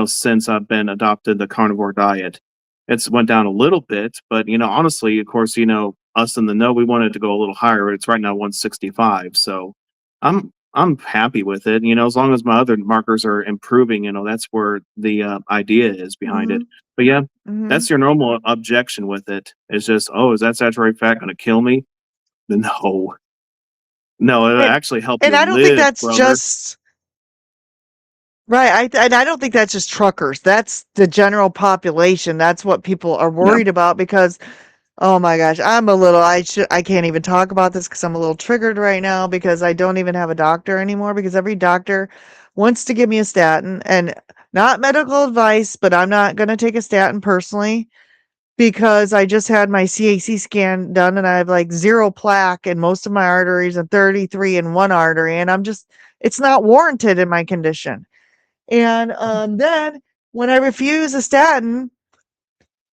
since I've been adopted the carnivore diet. It's went down a little bit, but honestly, of course, us in the know, we wanted to go a little higher. It's right now 165. So I'm happy with it. As long as my other markers are improving, that's where the idea is behind it. Mhm. But yeah, Mhm. that's your normal objection with it. It's just, oh, is that saturated fat going to kill me? No, no, it'll And actually help and you I don't think live, that's brother. just right. And I don't think that's just truckers. That's the general population. That's what people are Yeah, worried about because oh my gosh, I can't even talk about this because I'm a little triggered right now because I don't even have a doctor anymore because every doctor wants to give me a statin and not medical advice, but I'm not going to take a statin personally because I just had my CAC scan done and I have like zero plaque in most of my arteries and 33 in one artery and it's not warranted in my condition. And then when I refuse a statin,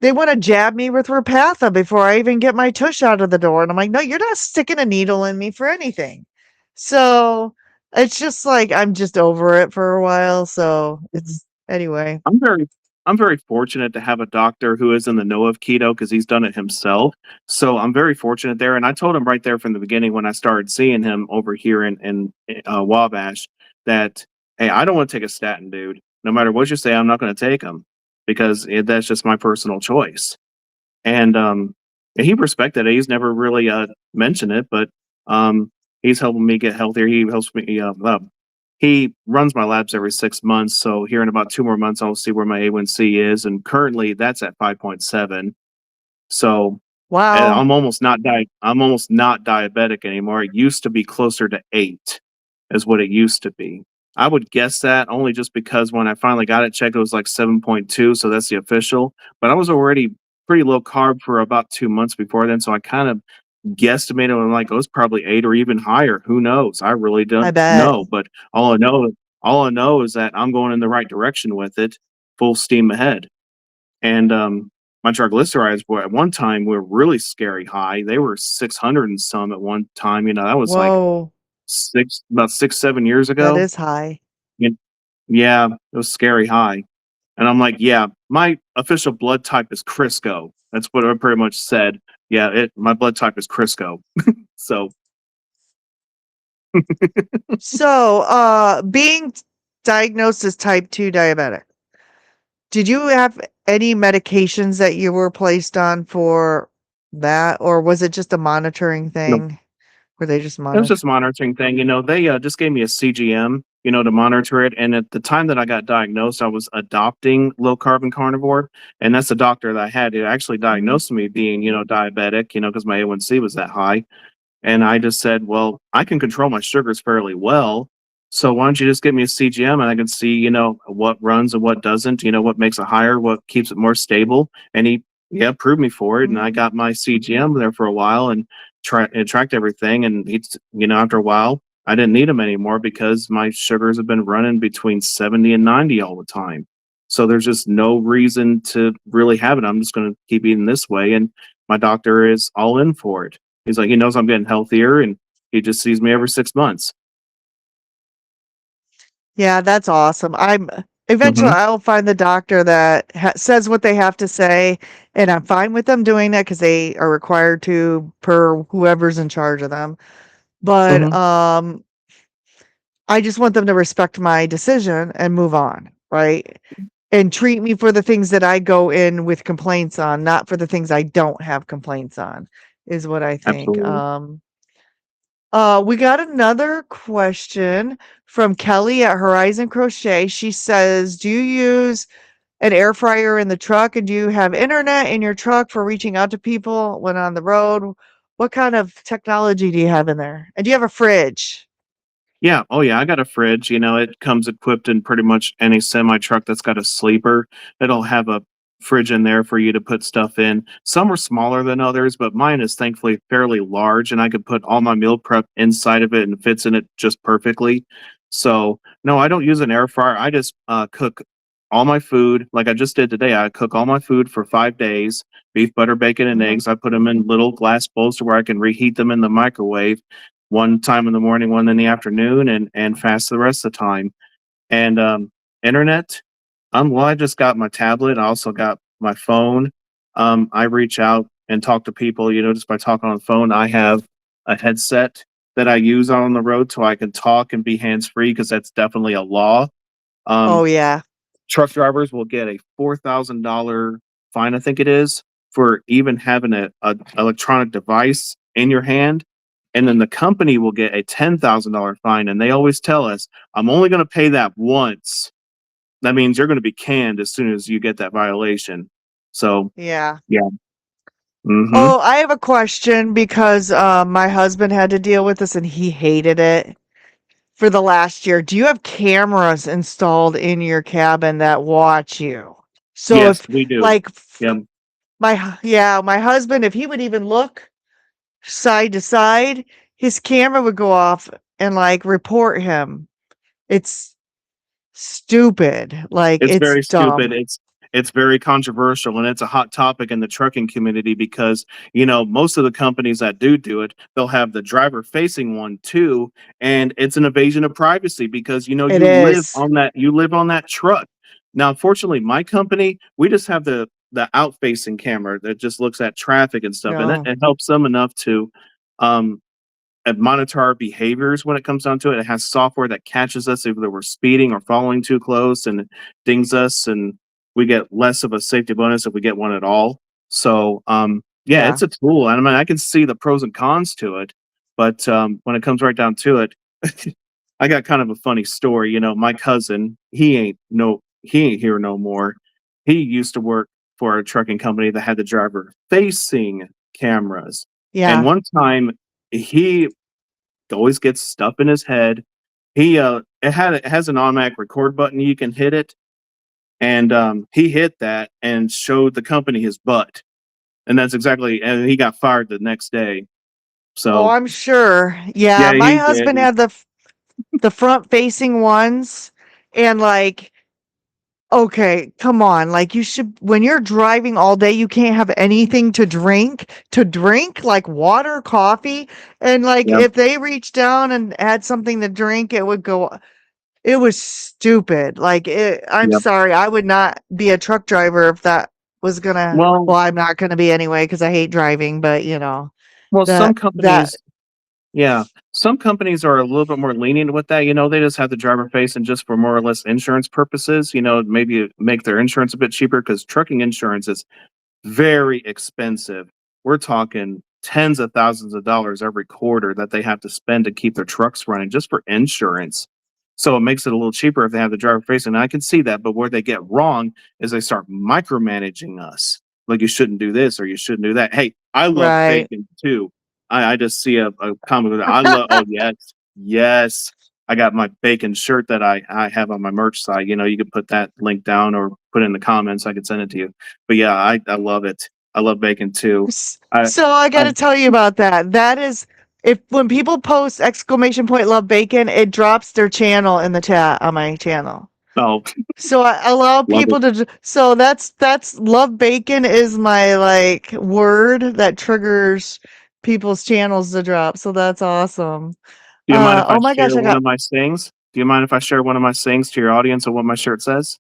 they wanna jab me with Repatha before I even get my tush out of the door, and I'm like, "No, you're not sticking a needle in me for anything." So, it's just like, I'm just over it for a while, so it's anyway. I'm very I'm very fortunate to have a doctor who is in the know of keto because he's done it himself. So I'm very fortunate there. And I told him right there from the beginning when I started seeing him over here in Wabash that, hey, I don't want to take a statin, dude. No matter what you say, I'm not going to take them because that's just my personal choice. And he respected it. He's never really mentioned it, but um, he's helping me get healthier. He helps me. He runs my labs every 6 months, so here in about 2 more months, I'll see where my A1C is, and currently that's at 5.7. So Wow. I'm almost not diabetic anymore. It used to be closer to 8 is what it used to be. I would guess that only just because when I finally got it checked, it was like 7.2, so that's the official. But I was already pretty low carb for about 2 months before then, so I kind of guesstimated. I'm like, oh, it's probably 8 or even higher. Who knows? I really I don't bet. know. But all I know is that I'm going in the right direction with it, full steam ahead. And my triglycerides were at one time were really scary high. They were 600 and some at one time. That was like Whoa. about 6, 7 years That ago. is high. Y- Yeah, it was scary high. And I'm like, yeah, my official blood type is Crisco. That's what I pretty much said. Yeah, my blood type is Crisco. So So, being diagnosed as type 2 diabetic, did you have any medications that you were placed on for that, or was it just a monitoring no, thing? Were they just it was monitor just a monitoring thing. They just gave me a CGM, to monitor it. And at the time that I got diagnosed, I was adopting low carbon carnivore. And that's the doctor that I had who actually Mhm. diagnosed me being, diabetic, because my A1C was that high. And I just said, well, I can control my sugars fairly well. So why don't you just give me a CGM and I can see, what runs and what doesn't, what makes it higher, what keeps it more stable. And he, yeah, proved me for it. And I Mhm. got my CGM there for a while and tracked everything. And after a while, I didn't need him anymore because my sugars have been running between 70 and 90 all the time. So there's just no reason to really have it. I'm just going to keep eating this way. And my doctor is all in for it. He's like, he knows I'm getting healthier and he just sees me every 6 months. Yeah, that's awesome. Eventually, Hmm. I'll find the doctor that says what they have to say, and I'm fine with them doing that because they are required to per whoever's in charge of them. But Hmm. I just want them to respect my decision and move on, right? And treat me for the things that I go in with complaints on, not for the things I don't have complaints on, is what I think. Absolutely. We got another question from Kelly at Horizon Crochet. She says, "Do you use an air fryer in the truck, and do you have internet in your truck for reaching out to people when on the road? What kind of technology do you have in there? And do you have a fridge? Yeah. Oh, yeah. I got a fridge. It comes equipped in pretty much any semi truck that's got a sleeper. It'll have a fridge in there for you to put stuff in. Some are smaller than others, but mine is thankfully fairly large, and I could put all my meal prep inside of it and fits in it just perfectly. So, no, I don't use an air fryer. I just cook all my food like I just did today. I cook all my food for 5 days: beef, butter, bacon, and Mhm. eggs. I put them in little glass bowls to where I can reheat them in the microwave one time in the morning, one in the afternoon, and fast the rest of the time. And internet, well, I just got my tablet. I also got my phone. I reach out and talk to people, just by talking on the phone. I have a headset that I use on the road so I can talk and be hands free because that's definitely a law. Oh, Um, yeah. Truck drivers will get a $4,000 fine, I think it is, for even having a electronic device in your hand. And then the company will get a $10,000 fine. And they always tell us, I'm only going to pay that once. That means you're going to be canned as soon as you get that violation. So, Yeah. yeah. Hmm. Oh, I have a question because my husband had to deal with this and he hated it for the last year. Do you have cameras installed in your cabin that watch you? So Yes, if we do. like Yeah. my husband, if he would even look side to side, his camera would go off and like report him. It's stupid. Like It's it's very stupid. dumb. It's very controversial, and it's a hot topic in the trucking community because, most of the companies that do it, they'll have the driver facing one too, and it's an invasion of privacy because, It is. you live on that truck. Now, unfortunately, my company, we just have the out facing camera that just looks at traffic and stuff, and No. it helps them enough to um and monitor our behaviors when it comes down to it. It has software that catches us if we're speeding or following too close and dings us, and we get less of a safety bonus if we get one at all. So, yeah, Yeah. it's a tool. And I mean, I can see the pros and cons to it, but when it comes right down to it, I got kind of a funny story. My cousin, he ain't here no more. He used to work for a trucking company that had the driver facing cameras. And Yeah. one time he always gets stuff in his head. It has an automatic record button. You can hit it, and he hit that and showed the company his butt, and and he got fired the next day. Oh, So I'm sure. Yeah, yeah, my he did. husband had the front facing ones and like okay, come on. Like you should when you're driving all day, you can't have anything to drink like water, coffee, and like Yeah, if they reached down and had something to drink, it would go it was stupid. I'm yeah. sorry. I would not be a truck driver if that was gonna Well, well, I'm not gonna be anyway because I hate driving, but you know, some that companies, yeah, some companies are a little bit more lenient with that. They just have the driver face and just for more or less insurance purposes. Maybe make their insurance a bit cheaper because trucking insurance is very expensive. We're talking tens of thousands of dollars every quarter that they have to spend to keep their trucks running just for insurance. So it makes it a little cheaper if they have the driver facing. And I can see that, but where they get wrong is they start micromanaging us. Like you shouldn't do this or you shouldn't do that. Hey, I love right. bacon too. I just see a comment with I love. Oh yes, yes. I got my bacon shirt that I have on my merch site. You could put that link down or put it in the comments. I could send it to you. But yeah, I love it. I love bacon too. I So I got I to tell you about that. That is, if when people post exclamation point love bacon, it drops their channel in the chat on my channel. oh So I allow love it. people to. So that's love bacon is my like word that triggers people's channels to drop. So that's awesome. Do you mind if I Oh my gosh, share I one got of my sayings? Do you mind if I share one of my sayings to your audience of what my shirt says?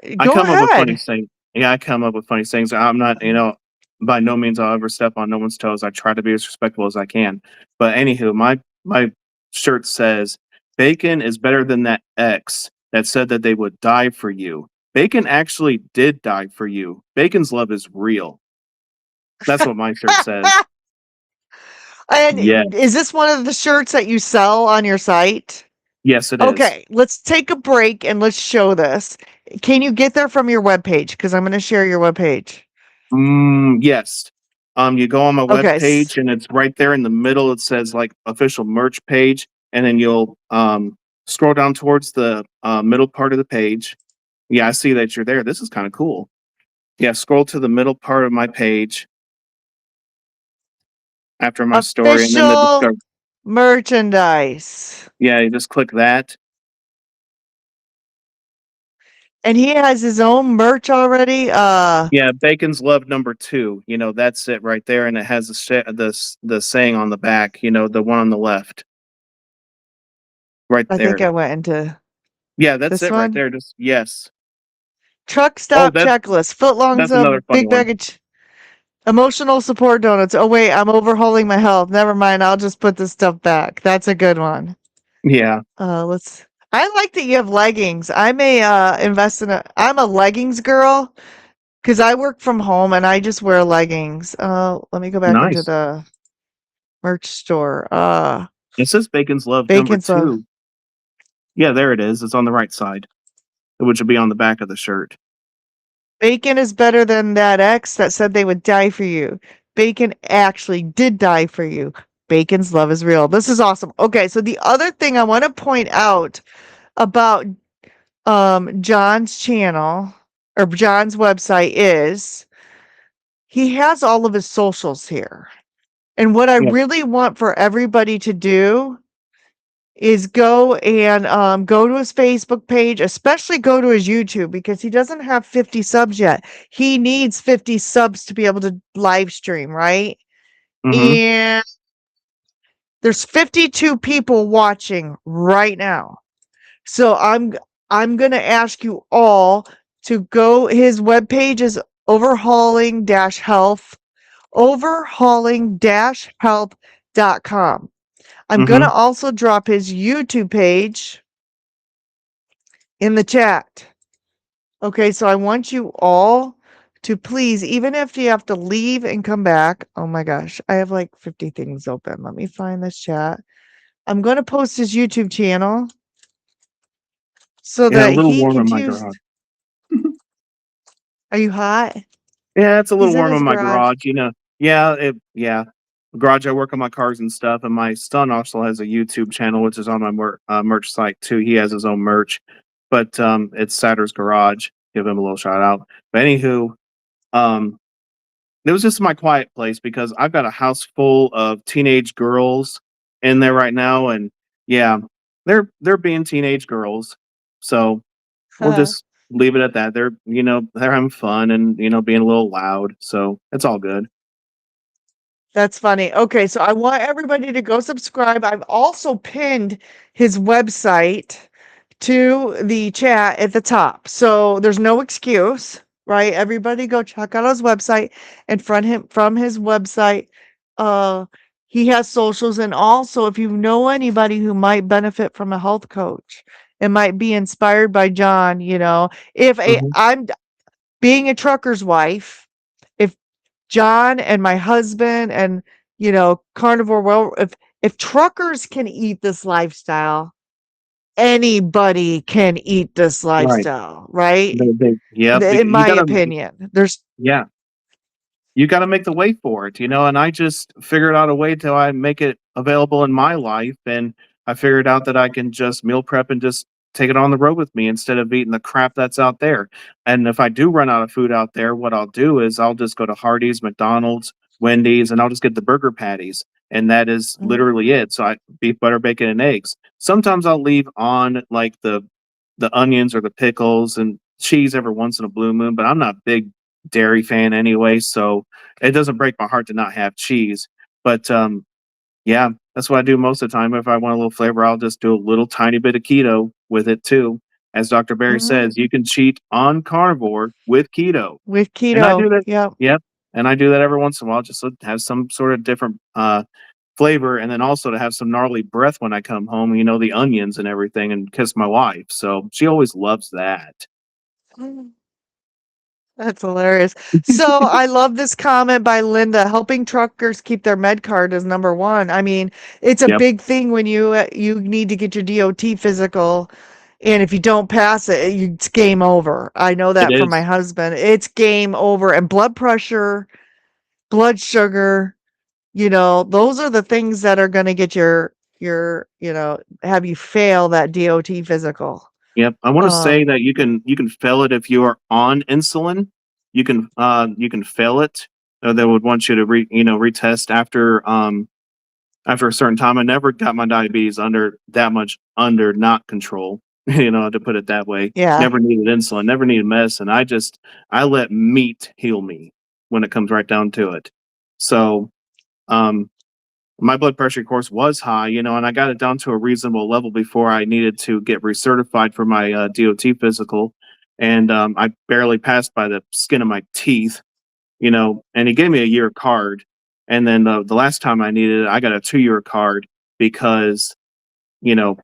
I go come up with funny ahead. sayings. Yeah, I come up with funny sayings. I'm not, by no means I'll ever step on no one's toes. I try to be as respectful as I can. But anywho, my shirt says, "Bacon is better than that ex that said that they would die for you. Bacon actually did die for you. Bacon's love is real." That's what my shirt says. Yeah. And is this one of the shirts that you sell on your site? Yes, it is. Okay, let's take a break and let's show this. Can you get there from your webpage? Because I'm going to share your webpage. Yes. You go on my web Okay. page and it's right there in the middle. It says like official merch page, and then you'll scroll down towards the middle part of the page. Yeah, I see that you're there. This is kind of cool. Yeah, scroll to the middle part of my page after my story, and then the Official discover. merchandise. Yeah, you just click that. And he has his own merch already. Yeah, Bacon's Love #2. That's it right there, and it has the saying on the back. The one on the left, right I think there. I went into Yeah, that's this it right one. there. Just yes. Truck Oh, stop checklist. Footlongs that's another of funny big one. baggage. Emotional support donuts. Oh wait, I'm overhauling my health. Never mind. I'll just put this stuff back. That's a good one. Yeah, Let's. I like that you have leggings. I may invest in a. I'm a leggings girl because I work from home and I just wear leggings. Let me go back into nice. the merch store. It says Bacon's Love number Bacon's love. two. Yeah, there it is. It's on the right side, which will be on the back of the shirt. Bacon is better than that ex that said they would die for you. Bacon actually did die for you. Bacon's love is real. This is awesome. Okay, so the other thing I want to point out about John's channel or John's website is he has all of his socials here. And what I Yeah. really want for everybody to do is go and go to his Facebook page, especially go to his YouTube because he doesn't have 50 subs yet. He needs 50 subs to be able to live stream, right? Mm-hmm. And there's 52 people watching right now. So I'm going to ask you all to go. His webpage is overhauling-health overhauling-health.com. I'm going Mm-hmm. to also drop his YouTube page in the chat. Okay, so I want you all to please, even if you have to leave and come back. Oh my gosh, I have like 50 things open. Let me find this chat. I'm going to post his YouTube channel so Yeah, a that little he warm can in my choose. garage. Are you hot? Yeah, it's a little He's in warm his in my garage. garage. Yeah. Garage. I work on my cars and stuff, and my son also has a YouTube channel, which is on my merch site too. He has his own merch, but it's Satter's Garage. Give him a little shout out. But anywho, um, it was just my quiet place because I've got a house full of teenage girls in there right now, and yeah, they're being teenage girls. So we'll just leave it at that. They're having fun and being a little loud, so it's all good. That's funny. Okay, so I want everybody to go subscribe. I've also pinned his website to the chat at the top. So there's no excuse, right? Everybody go check out his website and from his website. Uh he has socials, and also if you know anybody who might benefit from a health coach and might be inspired by John, if Mhm. I'm being a trucker's wife, if John and my husband and carnivore, well, if truckers can eat this lifestyle, anybody can eat this Right. lifestyle, right? Yep. In You my gotta, opinion, there's yeah. You got to make the way for it. And I just figured out a way to I make it available in my life, and I figured out that I can just meal prep and just take it on the road with me instead of eating the crap that's out there. And if I do run out of food out there, what I'll do is I'll just go to Hardee's, McDonald's, Wendy's, and I'll just get the burger patties, and that is Mhm. literally it. So I beef, butter, bacon, and eggs. Sometimes I'll leave on like the onions or the pickles and cheese every once in a blue moon, but I'm not a big dairy fan anyway, so it doesn't break my heart to not have cheese. But yeah, that's what I do most of the time. If I want a little flavor, I'll just do a little tiny bit of keto with it too. As Dr. Barry Mhm. says, you can cheat on carnivore with keto. With And I keto, do that. yep. Yep. And I do that every once in a while just to have some sort of different flavor, and then also to have some gnarly breath when I come home, the onions and everything, and kiss my wife. So she always loves that. Mm. That's hilarious. So I love this comment by Linda. Helping truckers keep their med card is number one. I mean, it's a Yep. big thing when you need to get your DOT physical, and if you don't pass it, it's game over. I know It that from my is. husband. It's game over, and blood pressure. blood sugar, those are the things that are going to get have you fail that DOT physical. Yep. I want to say Um, that you can fail it if you are on insulin. You can fail it. They would want you to retest after a certain time. I never got my diabetes under that much under not control, to put it that way. yeah. Never needed insulin, never needed medicine. I let meat heal me when it comes right down to it. So, um, my blood pressure, of course, was high, and I got it down to a reasonable level before I needed to get recertified for my DOT physical. And I barely passed by the skin of my teeth, and he gave me a year card. And then the last time I needed it, I got a 2-year card because, you know,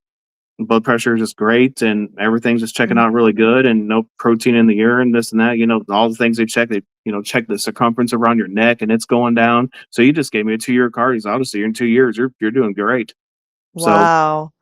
blood pressure is just great and everything's just checking Mm. out really good and no protein in the urine, this and that, all the things they check the circumference around your neck and it's going down. So you just gave me a 2-year card. He's obviously in 2 years, you're doing great. So Wow.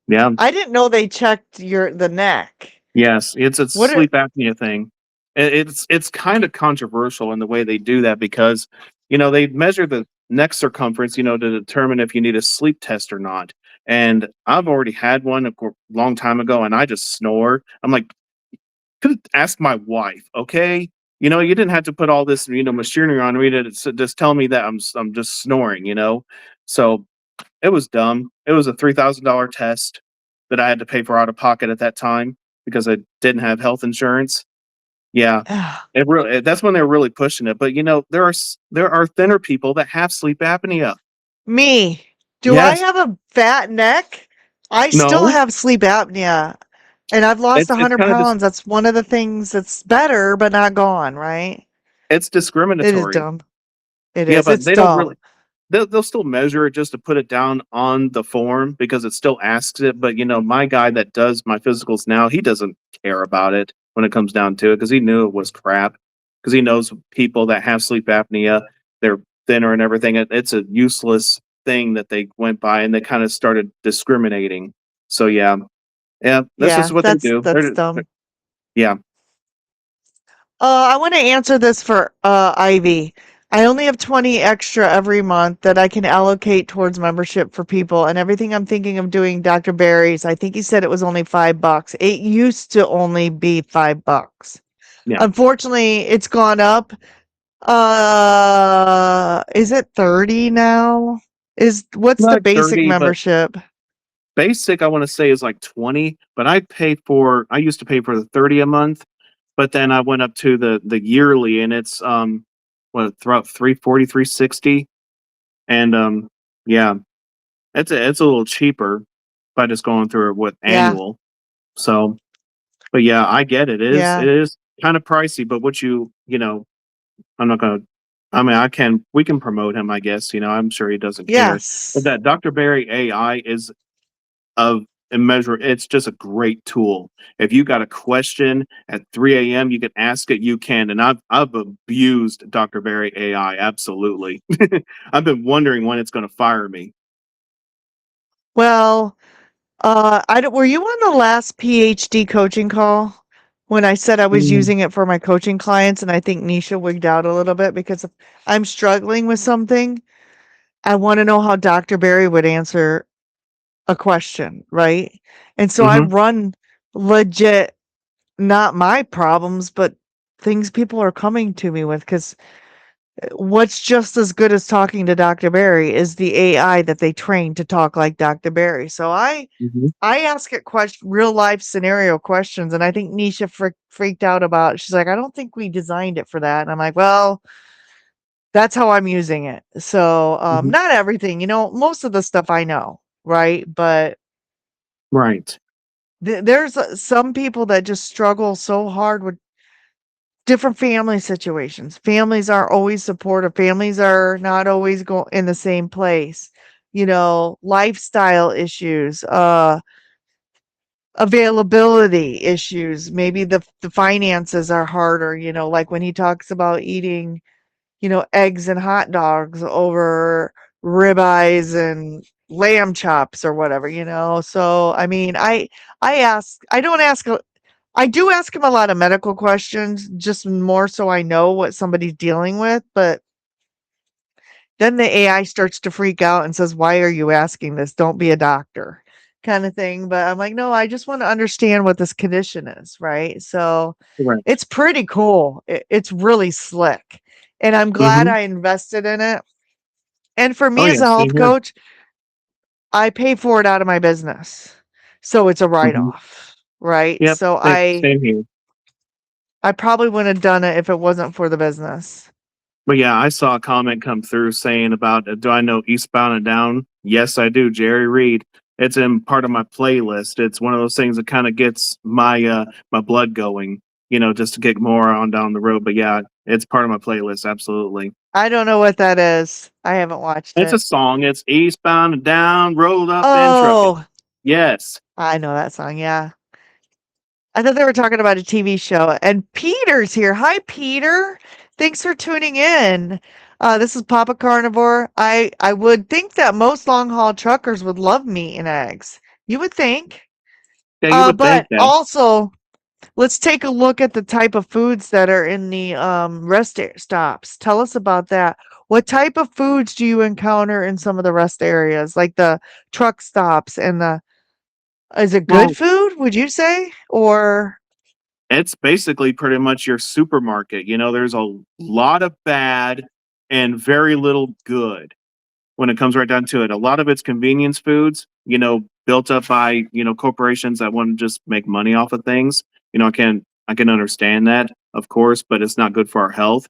yeah, I didn't know they checked the neck. yes, it's a What are sleep apnea thing. It's kind of controversial in the way they do that because they measure the neck circumference, to determine if you need a sleep test or not. And I've already had one long time ago, and I just snore. I'm like, could have asked my wife, okay? You didn't have to put all this, machinery on me to just tell me that I'm just snoring. So it was dumb. It was a $3,000 test that I had to pay for out of pocket at that time because I didn't have health insurance. Yeah, that's when they were really pushing it. But there are thinner people that have sleep apnea. me? Do I Yes, have a fat neck? I still no, have sleep apnea, and I've lost it's 100 kind of pounds. That's one of the things that's better, but not gone, right? it's It is discriminatory. dumb. It Yeah, is. but It's they don't really. dumb. They'll still measure it just to put it down on the form because it still asks it. But my guy that does my physicals now, he doesn't care about it when it comes down to it because he knew it was crap. Because he knows people that have sleep apnea, they're thinner and everything. It's a useless thing that they went by and they kind of started discriminating. So yeah, yeah, that's just Yeah, what they that's do. that's dumb. Yeah. I want to answer this for Ivy. I only have 20 extra every month that I can allocate towards membership for people, and everything I'm thinking of doing Dr. Barry's. I think he said it was only $5. It used to only be $5. Yeah. Unfortunately, it's gone up. Is it 30 now? What's the Like basic 30, but membership? basic I want to say is like 20, but I used to pay for the 30 a month, but then I went up to the yearly and it's throughout 340, 360. And yeah, it's a little cheaper by just going through it with Yeah, annual. So, but yeah, I get it. It yeah, is kind of pricey, but I'm not gonna I mean we can promote him, I guess, I'm sure he doesn't care. But yes. that Dr. Barry AI is of and measure it's just a great tool. If you got a question at 3 a.m., you can ask it, you can. And I've abused Dr. Barry AI, absolutely. I've been wondering when it's gonna fire me. Well, I don't, were you on the last PhD coaching call when I said I was Mm, using it for my coaching clients? And I think Nisha wigged out a little bit because if I'm struggling with something, I want to know how Dr. Barry would answer a question, right? And so I mhm, run legit, not my problems, but things people are coming to me with. Because what's just as good as talking to Dr. Barry is the AI that they train to talk like Dr. Barry. So mhm. I ask it real life scenario questions, and I think Nisha freaked out about. She's like, I don't think we designed it for that, and I'm like, well, that's how I'm using it. So Mhm. not everything, most of the stuff I know, right? But Right. there's some people that just struggle so hard with different family situations. Families aren't always supportive. Families are not always go in the same place. Lifestyle issues, availability issues. Maybe the finances are harder, like when he talks about eating, eggs and hot dogs over ribeyes and lamb chops or whatever, So, I mean, I don't ask I do ask him a lot of medical questions, just more so I know what somebody's dealing with, but Then the AI starts to freak out and says, "Why are you asking this? Don't be a doctor," kind of thing. But I'm like, no, I just want to understand what this condition is, right? So Correct. it's pretty cool. It's really slick. And I'm glad Mm-hmm. I invested in it. And for Oh me as yeah, a same health here. coach, I pay for it out of my business. So it's a write Mm-hmm. off, right? Yep, So same here. I probably wouldn't have done it if it wasn't for the business. But yeah, I saw a comment come through saying about, do I know Eastbound and Down? Yes, I do. Jerry Reed. It's in part of my playlist. It's one of those things that kind of gets my blood going, just to get more on down the road. But yeah, it's part of my playlist. Absolutely. I don't know what that is. I haven't watched It's a it. song. It's Eastbound and Down, rolled up and trucking. Oh, Yes. I know that song. Yeah. I thought they were talking about a TV show. And Peter's here. Hi, Peter. Thanks for tuning in. This is Papa Carnivore. I would think that most long haul truckers would love meat and eggs. You would think. Yeah, you would think But that. also, let's take a look at the type of foods that are in the stops. Tell us about that. What type of foods do you encounter in some of the rest areas, like the truck stops and the? Is it good Well, food? Would you say, or it's basically pretty much your supermarket. There's a lot of bad and very little good when it comes right down to it. A lot of it's convenience foods, built up by, corporations that want to just make money off of things. I can understand that, of course, but it's not good for our health.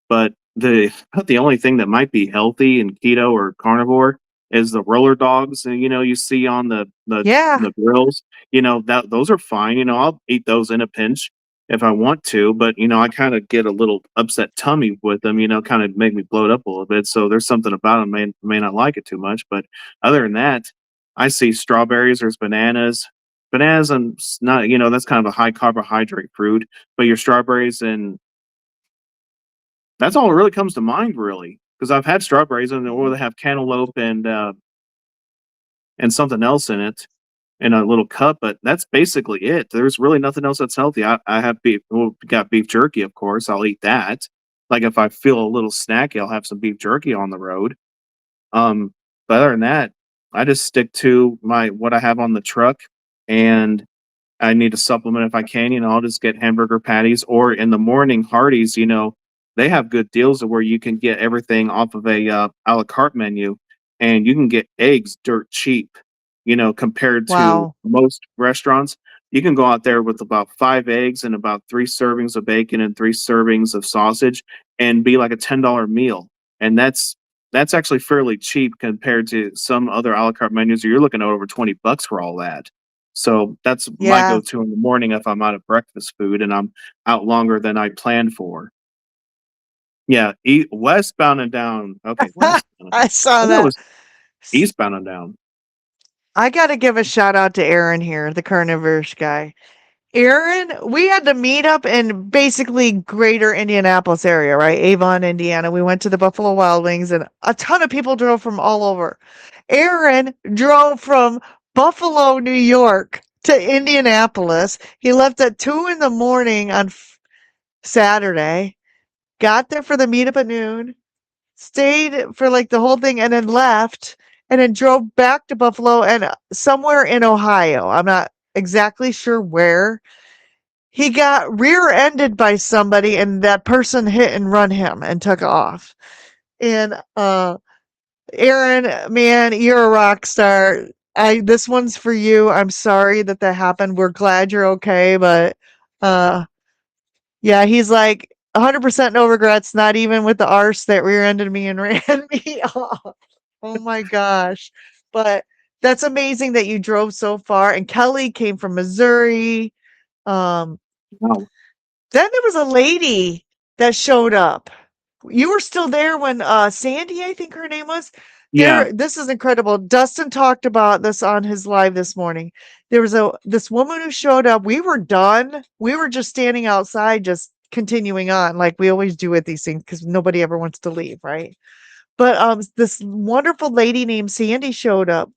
But the only thing that might be healthy in keto or carnivore is the roller dogs, you see on yeah, the grills. That those are fine. I'll eat those in a pinch if I want to, but I kind of get a little upset tummy with them, kind of make me bloat up a little bit. So there's something about them may not like it too much, but other than that, I see strawberries, there's bananas and not, that's kind of a high carbohydrate fruit, but your strawberries and that's all that really comes to mind really. Because I've had strawberries and or mhm, they have cantaloupe and something else in it in a little cup, but that's basically it. There's really nothing else that's healthy. I have beef. Well, got beef jerky, of course. I'll eat that. Like if I feel a little snacky, I'll have some beef jerky on the road. Um, but other than that, I just stick to my what I have on the truck, and I need to supplement if I can. I'll just get hamburger patties, or in the morning, Hardee's. They have good deals of where you can get everything off of a la carte menu, and you can get eggs dirt cheap. Compared to wow, most restaurants, you can go out there with about 5 eggs and about 3 servings of bacon and 3 servings of sausage, and be like a $10 meal, and that's actually fairly cheap compared to some other a la carte menus. Where you're looking at over $20 for all that. So that's my yeah. go-to in the morning if I'm out of breakfast food and I'm out longer than I planned for. Yeah, westbound and down. Okay, westbound and I down. saw I thought it that. was eastbound and down. I got to give a shout out to Aaron here, the carnivorous guy. Aaron, we had to meet up in basically greater Indianapolis area, right? Avon, Indiana. We went to the Buffalo Wild Wings and a ton of people drove from all over. Aaron drove from Buffalo, New York to Indianapolis. He left at 2 in the morning on Saturday, got there for the meetup at noon, stayed for like the whole thing and then left and then drove back to Buffalo and somewhere in Ohio. I'm not exactly sure where. He got rear-ended by somebody and that person hit and run him and took off. And Aaron, man, you're a rock star. I This one's for you. I'm sorry that that happened. We're glad you're okay, but uh yeah, he's like 100% no regrets, not even with the arse that rear-ended me and ran me off. Oh my gosh. But that's amazing that you drove so far. And Kelly came from Missouri. Um, Wow. then there was a lady that showed up. You were still there when Sandy, I think her name was. Yeah. This is incredible. Dustin talked about this on his live this morning. There was this woman who showed up. We were done. We were just standing outside, just continuing on like we always do with these things because nobody ever wants to leave, right? But this wonderful lady named Sandy showed up,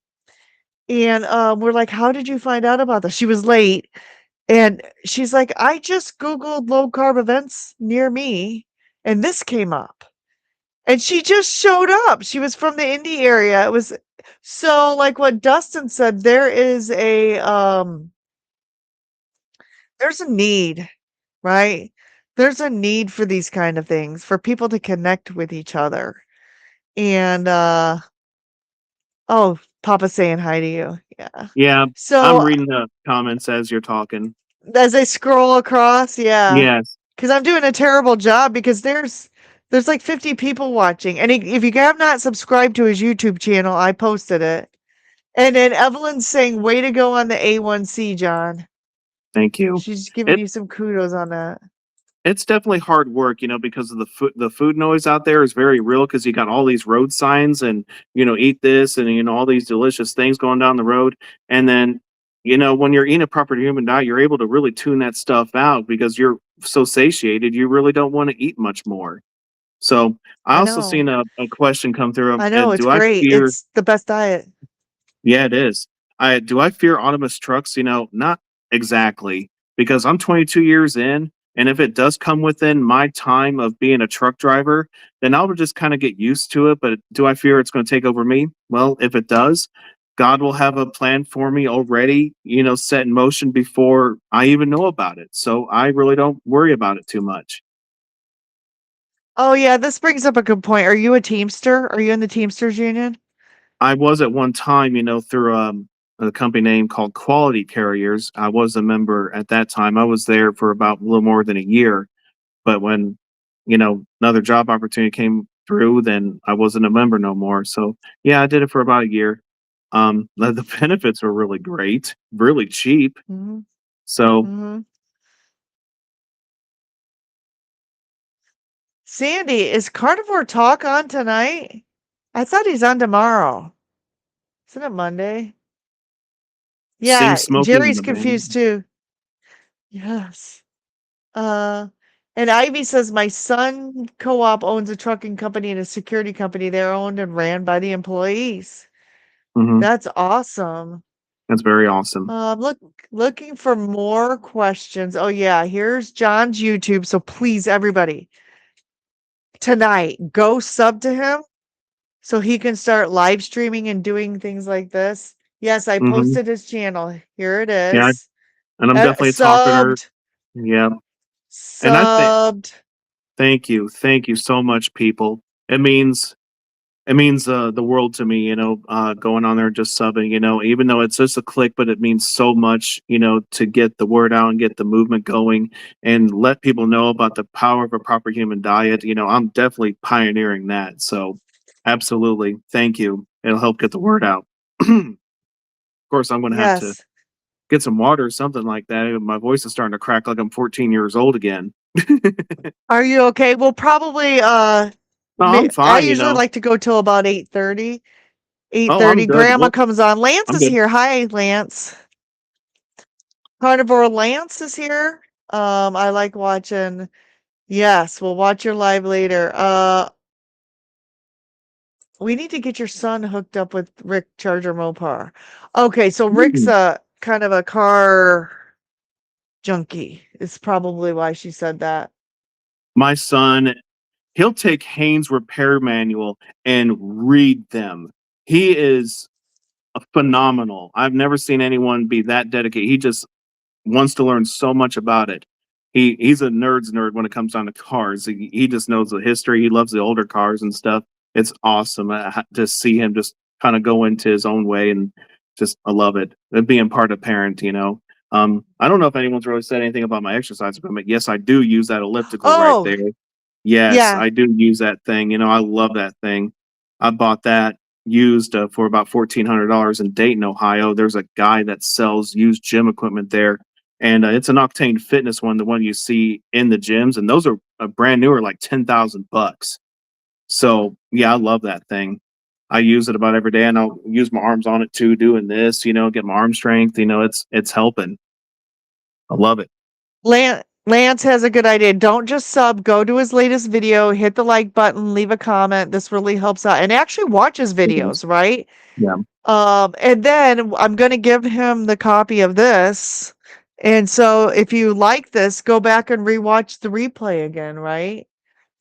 and we're like, "How did you find out about this?" She was late, and she's like, "I just googled low carb events near me, and this came up." And she just showed up. She was from the Indy area. It was so like what Dustin said, there's a need, right? There's a need for these kind of things, for people to connect with each other. And oh, Papa's saying hi to you. Yeah. Yeah, I'm So reading the comments as you're talking. as I scroll across, yeah, Yes, because I'm doing a terrible job because there's like 50 people watching. And if you have not subscribed to his YouTube channel, I posted it. And then Evelyn's saying, "Way to go on the A1C, John." thank you. She's giving It you some kudos on that. it's definitely hard work, because of the food noise out there is very real because you got all these road signs and eat this and all these delicious things going down the road, and then when you're eating a proper human diet, you're able to really tune that stuff out because you're so satiated you really don't want to eat much more. So I I also know. seen a question come through. I know. It's Do I great. fear? It's the best diet. Yeah, it is. I do I fear autonomous trucks? Not exactly, because I'm 22 years in, and if it does come within my time of being a truck driver, then I'll just kind of get used to it. But do I fear it's going to take over me? Well, if it does, God will have a plan for me already, set in motion before I even know about it. So I really don't worry about it too much. Oh yeah, this brings up a good point. Are you a Teamster? Are you in the Teamsters Union? I was at one time, through a company name called Quality Carriers. I was a member at that time. I was there for about a little more than a year. But when, another job opportunity came through, then I wasn't a member no more. So yeah, I did it for about a year. The benefits were really great, really cheap. Hmm. So Hmm. Sandy, is Carnivore Talk on tonight? I thought he's on tomorrow. Isn't it Monday? sing Yeah, smoking in Jerry's the band. confused too. Yes. Uh, and Ivy says my son co-op owns a trucking company and a security company. They're owned and ran by the employees. Hmm. That's awesome. That's very awesome. Looking for more questions. Oh yeah, here's John's YouTube. So please, everybody, tonight go sub to him so he can start live streaming and doing things like this. Yes, I Hmm. posted his channel. Here it Yeah, is. and I'm definitely a talker. Subbed, Yeah, and I think subbed. thank you so much, people. It means the world to me, going on there and just subbing, even though it's just a click, but it means so much, to get the word out and get the movement going and let people know about the power of a proper human diet. I'm definitely pioneering that. So absolutely. Thank you. It'll help get the word out. Of course, I'm going to have to Yes. get some water or something like that. My voice is starting to crack like I'm 14 years old again. Are you okay? We'll probably No, I'm I fine, usually like to go till about 8:30. Oh, I'm 8:30. good. Grandma Well, comes on. Lance I'm is good. here. Hi, Lance. Carnivore Lance is here. I like watching. Yes, we'll watch your live later. We need to get your son hooked up with Rick Charger Mopar. Okay, so Rick's Mm. a kind of a car junkie. Is probably why she said that. My son, he'll take Haynes repair manual and read them. He is phenomenal. I've never seen anyone be that dedicated. He just wants to learn so much about it. He's a nerd's nerd when it comes down to cars. He just knows the history. He loves the older cars and stuff. It's awesome to see him just kind of go into his own way, and just I love it. Being part of parent, I don't know if anyone's really said anything about my exercise equipment. Yes, I do use that elliptical right Oh, there. Yes, yeah. I do use that thing. I love that thing. I bought that used for about $1,400 in Dayton, Ohio. There's a guy that sells used gym equipment there, and it's an Octane Fitness one, the one you see in the gyms, and those are brand new, are like $10,000. So yeah, I love that thing. I use it about every day, and I'll use my arms on it too, doing this, get my arm strength. It's helping. I love it. Lance has a good idea. Don't just sub, go to his latest video, hit the like button, leave a comment. This really helps out. And actually watch his It is. videos, right? Yeah, And then I'm going to give him the copy of this. And so if you like this, go back and rewatch the replay again, right?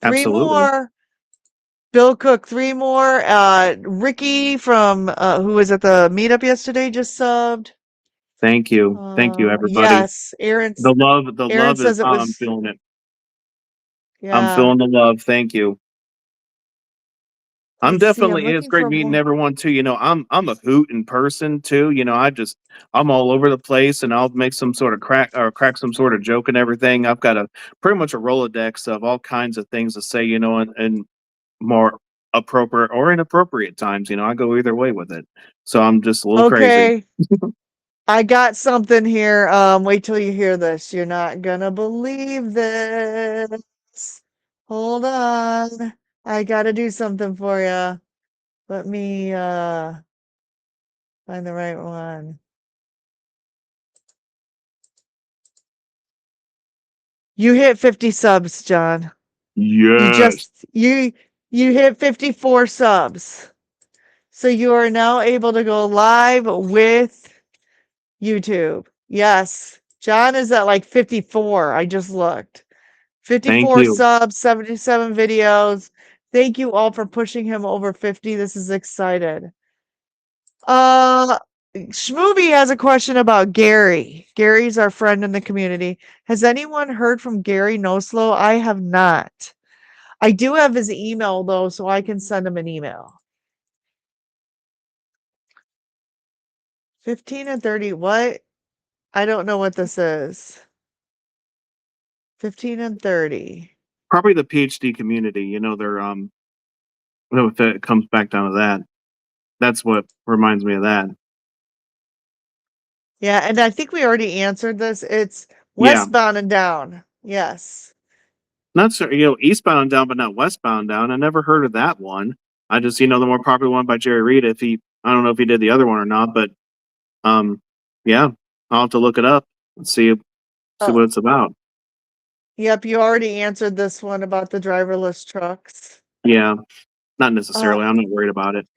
Three absolutely. more Bill Cook, 3 more. Ricky from who was at the meetup yesterday just subbed. Thank you, everybody. Yes, Aaron. The Aaron love is. says it I'm was. feeling it. I'm Yeah. feeling the love. Thank you. I'm Let's see. I'm definitely. It's looking great for meeting more. everyone too. I'm a hoot in person too. I'm all over the place, and I'll make some sort of crack some sort of joke and everything. I've got a pretty much a Rolodex of all kinds of things to say. And more appropriate or inappropriate times. I go either way with it. So I'm just a little crazy. Okay. I got something here. Wait till you hear this. You're not gonna believe this. Hold on. I gotta do something for you. Let me find the right one. You hit 50 subs, John. You Yes. just you hit 54 subs. So you are now able to go live with YouTube. Yes. John is at like 54. I just looked. Thank 54 you. subs, 77 videos. Thank you all for pushing him over 50. This is excited. Schmoovy has a question about Gary. Gary's our friend in the community. Has anyone heard from Gary Noslow? I have not. I do have his email though, so I can send him an email. 15 and 30. What? I don't know what this is. 15 and 30. Probably the PhD community. They're if it comes back down to that. That's what reminds me of that. Yeah, and I think we already answered this. It's Yeah. westbound and down. Yes. Not so, eastbound and down, but not westbound down. I never heard of that one. I just, the more popular one by Jerry Reed. I don't know if he did the other one or not, but yeah, I'll have to look it up and see Oh, what it's about. yep, you already answered this one about the driverless trucks. Yeah, not Uh, necessarily. I'm not worried about it.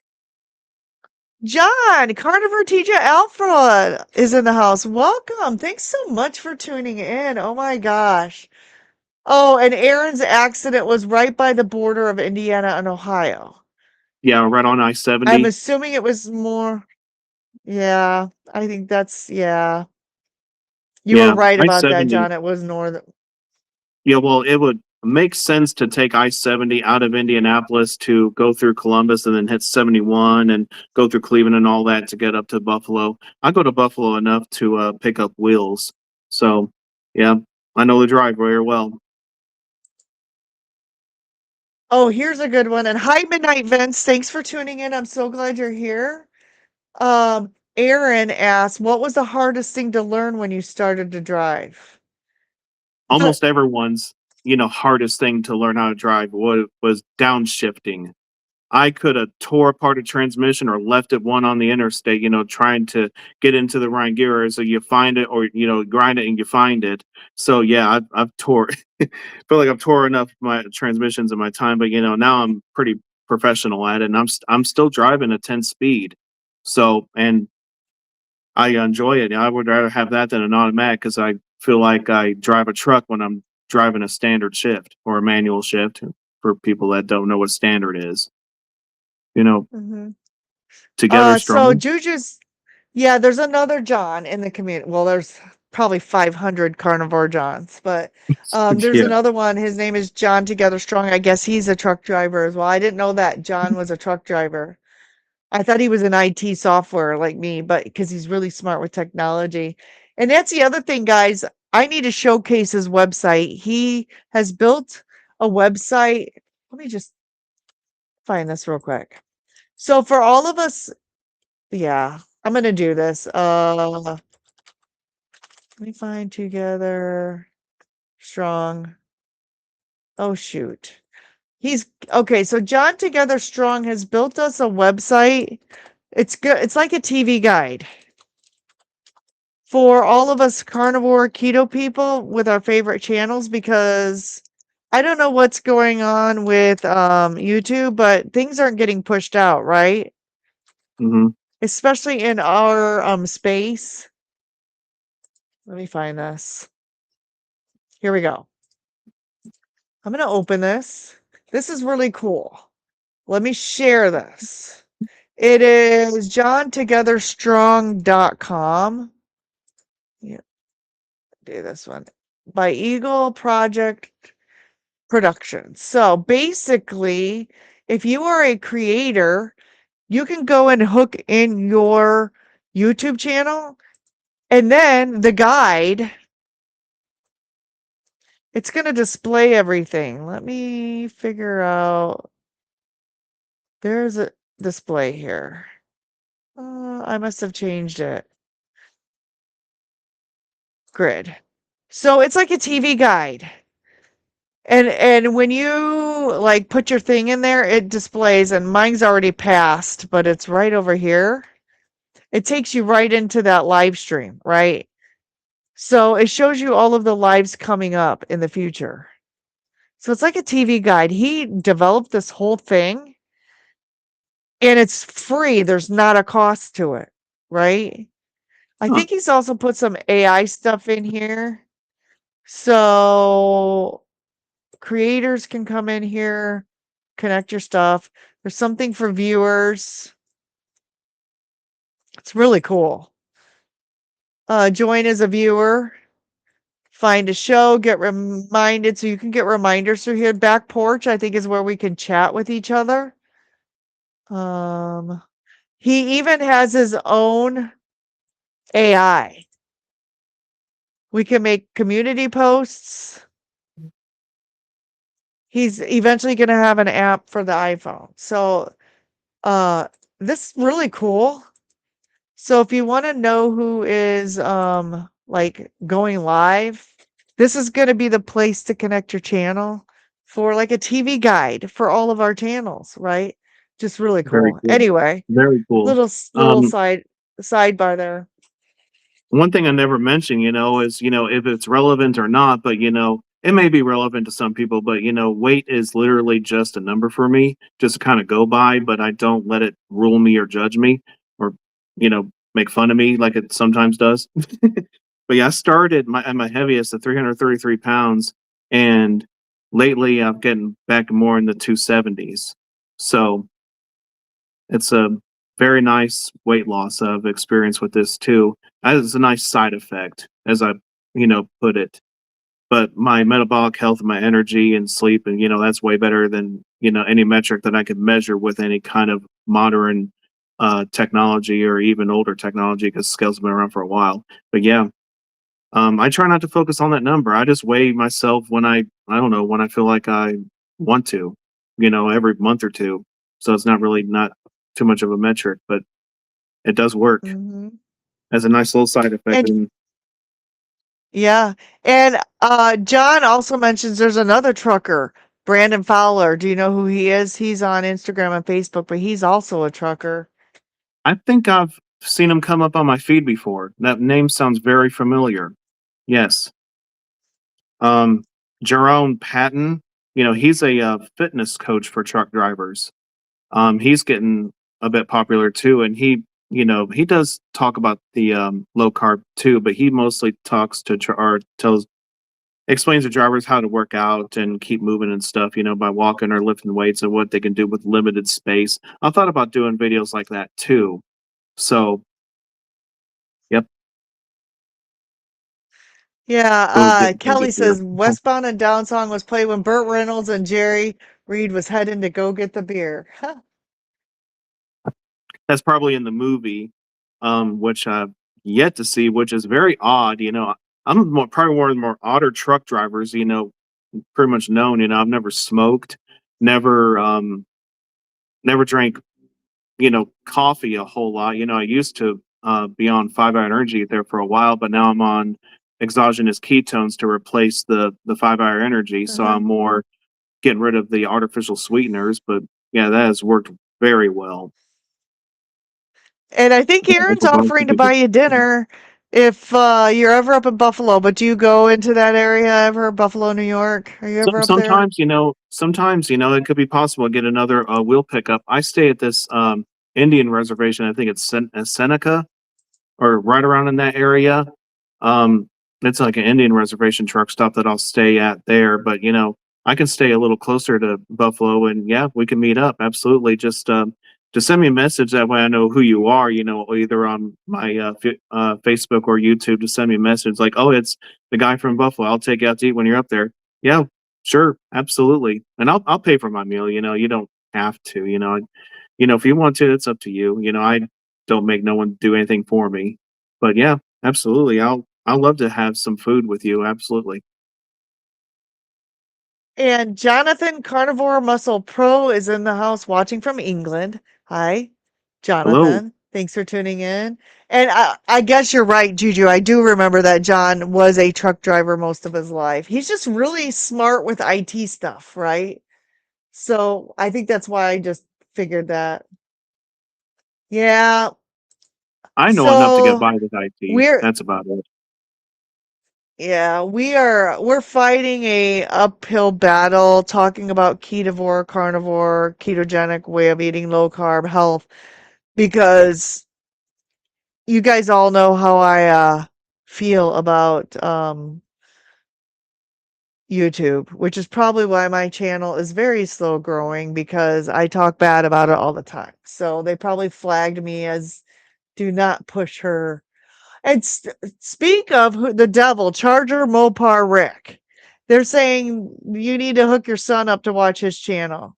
John, Carnivore TJ Alfred is in the house. Welcome. Thanks so much for tuning in. Oh my gosh. Oh, and Aaron's accident was right by the border of Indiana and Ohio. Yeah, right on I'm I-70. assuming it was more. Yeah, I think that's, yeah. You were Yeah, right about that, I-70. John. It was north. Yeah, well, it would make sense to take I-70 out of Indianapolis to go through Columbus and then hit 71 and go through Cleveland and all that to get up to Buffalo. I go to Buffalo enough to pick up wheels. So, yeah, I know the drive very well. Oh, here's a good one. And hi, Midnight Vince. Thanks for tuning in. I'm so glad you're here. Aaron asked, what was the hardest thing to learn when you started to drive? The Almost everyone's, hardest thing to learn how to drive was downshifting. I could have tore apart a transmission or left it one on the interstate, trying to get into the right gear. So you find it or, grind it and you find it. So yeah, I've tore, feel like I've tore enough my transmissions in my time, but now I'm pretty professional at it and I'm still driving a 10 speed. So, and I enjoy it. I would rather have that than an automatic because I feel like I drive a truck when I'm driving a standard shift or a manual shift for people that don't know what standard is. You know, Mhm. together So strong. Juju's, yeah, there's another John in the community. Well, there's probably 500 carnivore Johns, but there's Yeah. another one. His name is John Together Strong. I guess he's a truck driver as well. I didn't know that John was a truck driver. I thought he was in IT software like me, but because he's really smart with technology. And that's the other thing, guys. I need to showcase his website. He has built a website. Let me just find this real quick. So for all of us, yeah, I'm gonna do this. Let me find Together Strong. Oh shoot. He's okay. So John Together Strong has built us a website. It's good. It's like a TV guide for all of us carnivore keto people with our favorite channels because I don't know what's going on with YouTube, but things aren't getting pushed out, right? Hmm. Especially in our space. Let me find this. Here we go. I'm going to open this. This is really cool. Let me share this. It is johntogetherstrong.com. Yeah, do this one. By Eagle Project Productions. So basically, if you are a creator, you can go and hook in your YouTube channel, and then the guide, it's going to display everything. Let me figure out. There's a display here. I must have changed it. Grid. So it's like a TV guide. And when you like put your thing in there, it displays, and mine's already passed, but it's right over here. It takes you right into that live stream, right? So it shows you all of the lives coming up in the future. So it's like a TV guide. He developed this whole thing, and it's free. There's not a cost to it, right? I Huh. think he's also put some AI stuff in here. So creators can come in here, connect your stuff. There's something for viewers. It's really cool. Join as a viewer. Find a show, get reminded. So you can get reminders through here. Back porch, I think, is where we can chat with each other. He even has his own AI. We can make community posts. He's eventually going to have an app for the iPhone. So this is really cool. So if you want to know who is like going live, this is going to be the place to connect your channel for like a TV guide for all of our channels, right? Just really Very cool. cool. Anyway, Very cool. little sidebar there. One thing I never mentioned, is, if it's relevant or not, but, it may be relevant to some people, but, weight is literally just a number for me, just to kind of go by, but I don't let it rule me or judge me or, make fun of me like it sometimes does. But yeah, I started at my heaviest at 333 pounds, and lately I've getting back more in the 270s. So it's a very nice weight loss I've experienced with this too. It's a nice side effect, as I, put it. But my metabolic health and my energy and sleep, and that's way better than any metric that I could measure with any kind of modern technology or even older technology, because scales have been around for a while. But yeah, I try not to focus on that number. I just weigh myself when I don't know, when I feel like I want to, every month or two. So it's not too much of a metric, but it does work Hmm. as a nice little side effect. And And yeah, and John also mentions there's another trucker, Brandon Fowler. Do you know who he is? He's on Instagram and Facebook, but he's also a trucker. I think I've seen him come up on my feed before. That name sounds very familiar. Yes. Um, Jerome Patton, he's a fitness coach for truck drivers. He's getting a bit popular too, and he does talk about the low carb too, but he mostly talks to or explains to drivers how to work out and keep moving and stuff, by walking or lifting weights and what they can do with limited space. I thought about doing videos like that too. So, yep, Yeah, we'll Kelly get there. says Westbound and Down song was played when Burt Reynolds and Jerry Reed was heading to go get the beer. Huh. That's probably in the movie, which I've yet to see, which is very odd. I'm probably one of the more odder truck drivers, pretty much known. I've never smoked, never, never drank, coffee a whole lot. I used to be on 5-hour energy there for a while, but now I'm on exogenous ketones to replace the 5-hour energy. So Uh-huh. I'm more getting rid of the artificial sweeteners. But yeah, that has worked very well. And I think Yeah, Aaron's for both offering to people. buy you dinner if you're ever up in Buffalo. But do you go into that area ever? Buffalo, New York? Are you So, ever up there? sometimes it could be possible to get another wheel pickup. I stay at this Indian reservation. I think it's Seneca, or right around in that area. Um, it's like an Indian reservation truck stop that I'll stay at there. But I can stay a little closer to Buffalo, and yeah, we can meet up. Absolutely. Just send me a message. That way I know who you are, either on my Facebook or YouTube. Just send me a message like, oh, it's the guy from Buffalo. I'll take you out to eat when you're up there. Yeah, sure. Absolutely. And I'll pay for my meal. You don't have to, if you want to, it's up to you. I don't make no one do anything for me. But yeah, absolutely. I'll love to have some food with you. Absolutely. And Jonathan Carnivore Muscle Pro is in the house watching from England. Hi, Hello. Jonathan. Thanks for tuning in. And I guess you're right, Juju. I do remember that John was a truck driver most of his life. He's just really smart with IT stuff, right? So I think that's why I just figured that. Yeah. I know enough to get So by with IT. we're That's about it. yeah, we're fighting a uphill battle talking about ketovore, carnivore, ketogenic way of eating, low carb health, because you guys all know how I feel about YouTube, which is probably why my channel is very slow growing, because I talk bad about it all the time. So they probably flagged me as do not push her. And speak of the devil, Charger Mopar Rick. They're saying you need to hook your son up to watch his channel.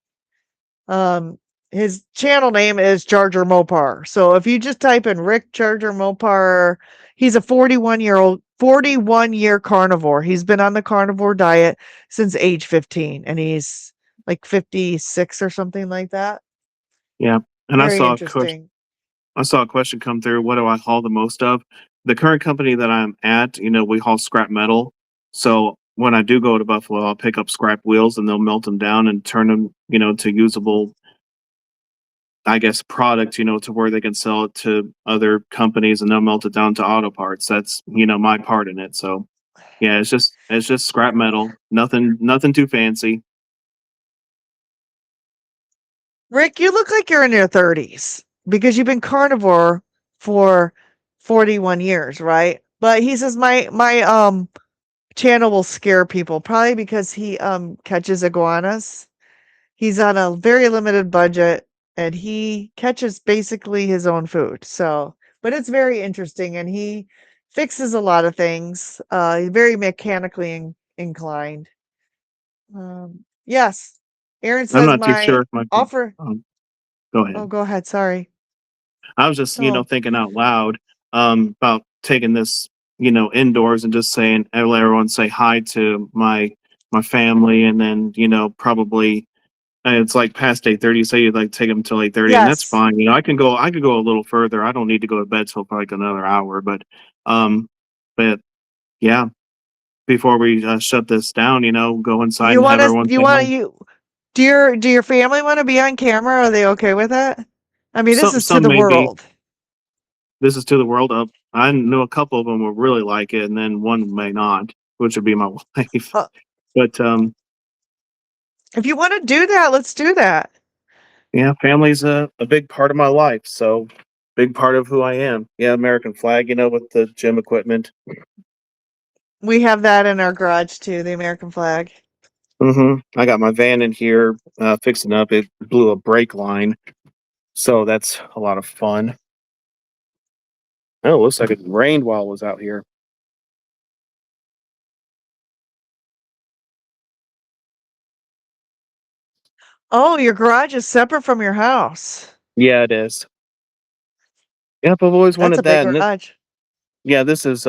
Um, his channel name is Charger Mopar. So if you just type in Rick Charger Mopar, he's a 41-year carnivore. He's been on the carnivore diet since age 15, and he's like 56 or something like that. Yeah. And Very interesting. I saw a question come through. What do I haul the most of? The current company that I'm at, we haul scrap metal. So when I do go to Buffalo, I'll pick up scrap wheels and they'll melt them down and turn them, to usable, I guess, product, to where they can sell it to other companies and they'll melt it down to auto parts. That's, my part in it. So yeah, it's just scrap metal. Nothing too fancy. Rick, you look like you're in your 30s because you've been carnivore for 41 years, right? But he says my channel will scare people, probably because he catches iguanas. He's on a very limited budget and he catches basically his own food. So, but it's very interesting and he fixes a lot of things. He's very mechanically inclined. Yes. Aaron I'm says not too my sure if my, offer. go Oh, ahead. go ahead. Sorry. I was just, Oh, thinking out loud about taking this, indoors and just saying, I let everyone say hi to my family, and then, probably it's like past 8:30. Say you'd like take them till 8:30, and that's yes. fine. I could go a little further. I don't need to go to bed till like another hour, um, but yeah, before we shut this down, go inside You and want have to, everyone you say want hi. to, you, do your family want to be on camera? Are they okay with that? I mean, this is to Some the maybe. world. This is to the world. I know a couple of them will really like it, and then one may not, which would be my wife. Uh, But if you want to do that, let's do that. yeah, family's a big part of my life. So big part of who I am. Yeah, American flag, with the gym equipment. We have that in our garage too, the American flag. I got my van in here fixing up. It blew a brake line, so that's a lot of fun. Oh, it looks like it rained while I was out here. Oh, your garage is separate from your house. Yeah, it is. Yep, I've always That's a wanted big that. And garage. yeah, this is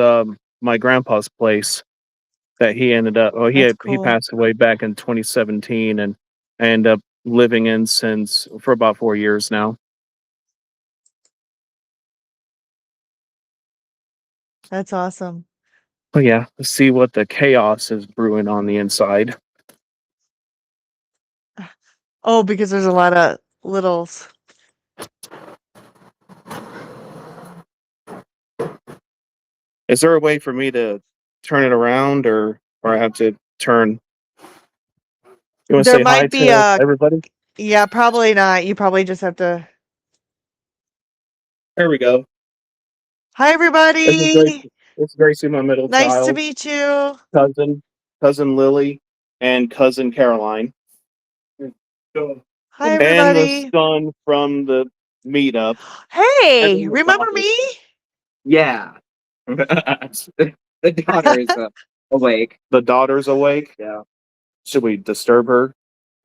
my grandpa's place that he ended up. Oh, That's he cool. passed away back in 2017, and I ended up living in since for about 4 years now. That's awesome. But yeah, let's see what the chaos is brewing on the inside. Oh, because there's a lot of littles. Is there a way for me to turn it around, or I have to turn? You want to There say hi might be to a, everybody? yeah, probably not. You probably just have to. There we go. Hi, This is Grace. everybody. This is Gracie, my middle Nice to child, meet you. cousin, cousin Lily. and cousin Caroline, Hi, and the everybody. son from the meetup. Hey, Everyone's remember daughters. me? Yeah. The daughter is awake. The daughter's awake. Yeah. Should we disturb her?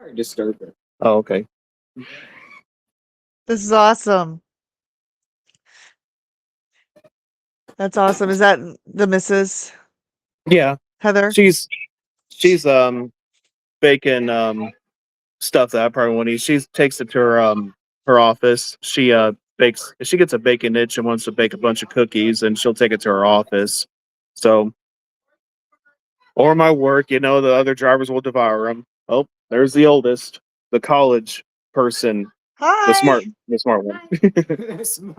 Or disturb her. Oh, okay. This is awesome. That's awesome. Is that the Mrs. Yeah, Heather? she's baking stuff that I probably won't eat. She takes it to her office. She bakes. If she gets a baking itch and wants to bake a bunch of cookies, and she'll take it to her office. So, or my work, the other drivers will devour them. Oh, there's the oldest, the college person, the Hi. smart one. Smart.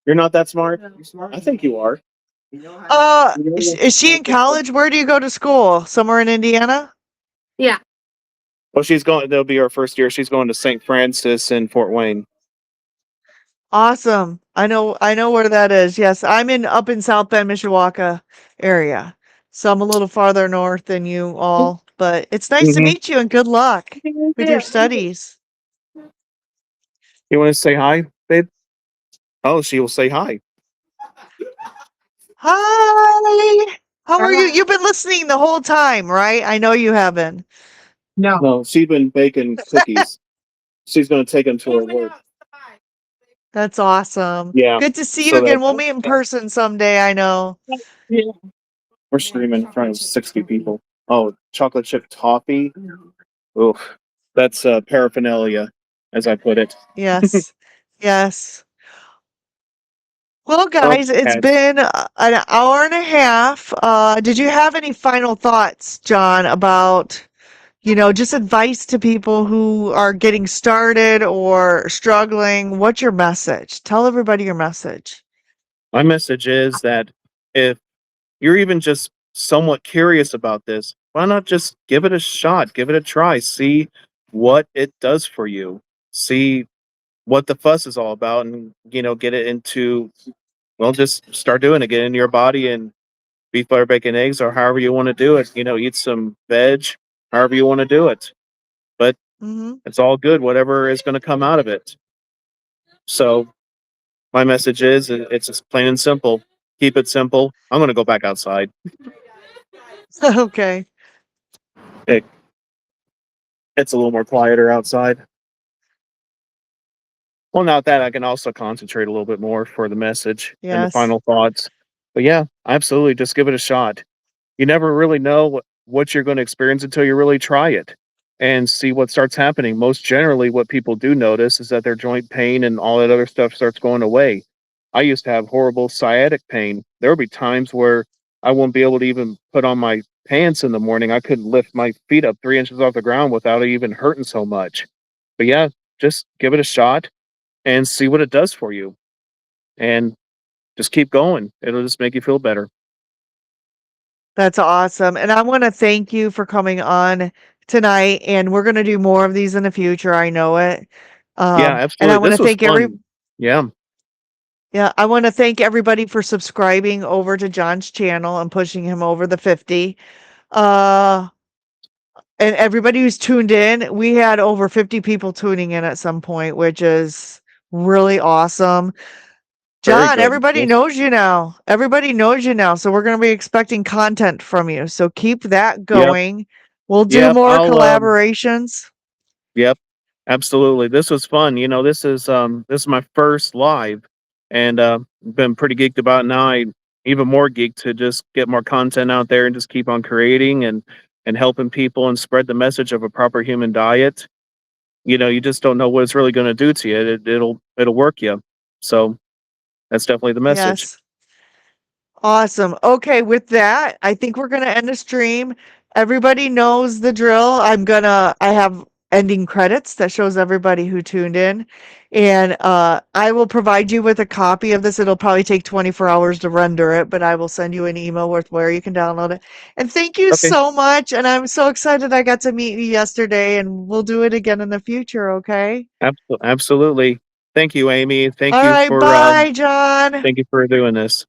You're not that smart. You're smart. I think you are. You know how to- Is she in college? Where do you go to school? Somewhere in Indiana? Well, she's going. That'll be her first year. She's going to St. Francis in Fort Wayne. Awesome. I know where that is. Yes, I'm up in South Bend, Mishawaka area. So I'm a little farther north than you all, but it's nice to Mhm. meet you and good luck with your studies. You want to say hi, babe? Oh, she will say hi. Hi. How are you? You've been listening the whole time, right? I know you have been. No, she's been baking cookies. She's going to take them to her work. That's awesome. Yeah. Good to see you So again. that We'll meet in person someday, I know. we're streaming in front of 60 people. Oh, chocolate chip toffee. Oof, that's paraphernalia, as I put it. Yes. Yes. Well, Oh, guys, it's cats. been an hour and a half. Did you have any final thoughts, John, about, just advice to people who are getting started or struggling? What's your message? Tell everybody your message. My message is that if you're even just somewhat curious about this, why not just give it a shot, give it a try, see what it does for you, see what the fuss is all about, and get it into, well, just start doing it, get in your body, and beef, butter, bacon, eggs, or however you want to do it. Eat some veg, however you want to do it. But Hmm. it's all good, whatever is going to come out of it. So my message is, it's just plain and simple. Keep it simple. I'm going to go back outside. Okay. It, it's a little more quieter outside. Well, not that I can also concentrate a little bit more for the message and the Yes. final thoughts. But yeah, absolutely, just give it a shot. You never really know what you're going to experience until you really try it and see what starts happening. Most generally, what people do notice is that their joint pain and all that other stuff starts going away. I used to have horrible sciatic pain. There would be times where I wouldn't be able to even put on my pants in the morning. I couldn't lift my feet up 3 inches off the ground without it even hurting so much. But yeah, just give it a shot and see what it does for you. And just keep going. It'll just make you feel better. That's awesome. And I want to thank you for coming on tonight. And we're going to do more of these in the future. I know it. Yeah, And I absolutely. want to This was thank fun. Yeah. yeah, I want to thank everybody for subscribing over to John's channel and pushing him over the 50. Uh, and everybody who's tuned in, we had over 50 people tuning in at some point, which is really awesome. Very John, good. everybody Yes. knows you now. Everybody knows you now. So we're going to be expecting content from you. So keep that Yep. going. We'll do Yep. more I'll collaborations. yep. Absolutely. This was fun. This is my first live, and been pretty geeked about it. Now I even more geeked to just get more content out there and just keep on creating and helping people and spread the message of a proper human diet. You just don't know what it's really going to do to you. It'll work you. So that's definitely the message. Yes. Awesome. Okay, with that, I think we're gonna end the stream. Everybody knows the drill. I have ending credits that shows everybody who tuned in. And I will provide you with a copy of this. It'll probably take 24 hours to render it, but I will send you an email with where you can download it. And thank you Okay. so much. And I'm so excited I got to meet you yesterday, and we'll do it again in the future, okay? Absolutely. Thank you, Amy. All right, bye, John. Thank you for doing this.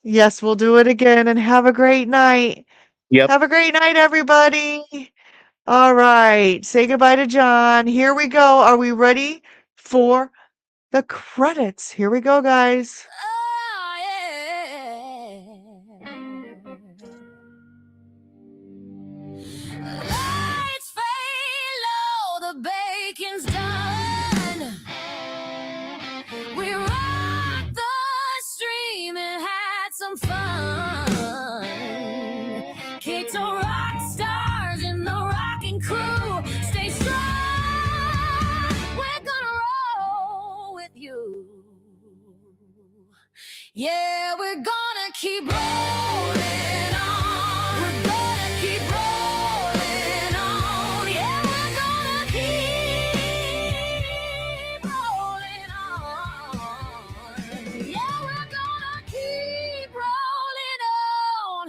Yes, we'll do it again and have a great night. Yep. Have a great night, everybody. All right. Say goodbye to John. Here we go. Are we ready for the credits? Here we go, guys. Oh, yeah. Lights fade low, the bacon's done. We rocked the stream and had some fun. Keto rock stars in the rocking crew. Stay strong. We're gonna roll with you. Yeah, we're gonna keep rolling on. We're gonna keep rolling on. Yeah, we're gonna keep rolling on. Yeah, we're gonna keep rolling on.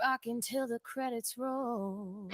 Rocking till the credits roll.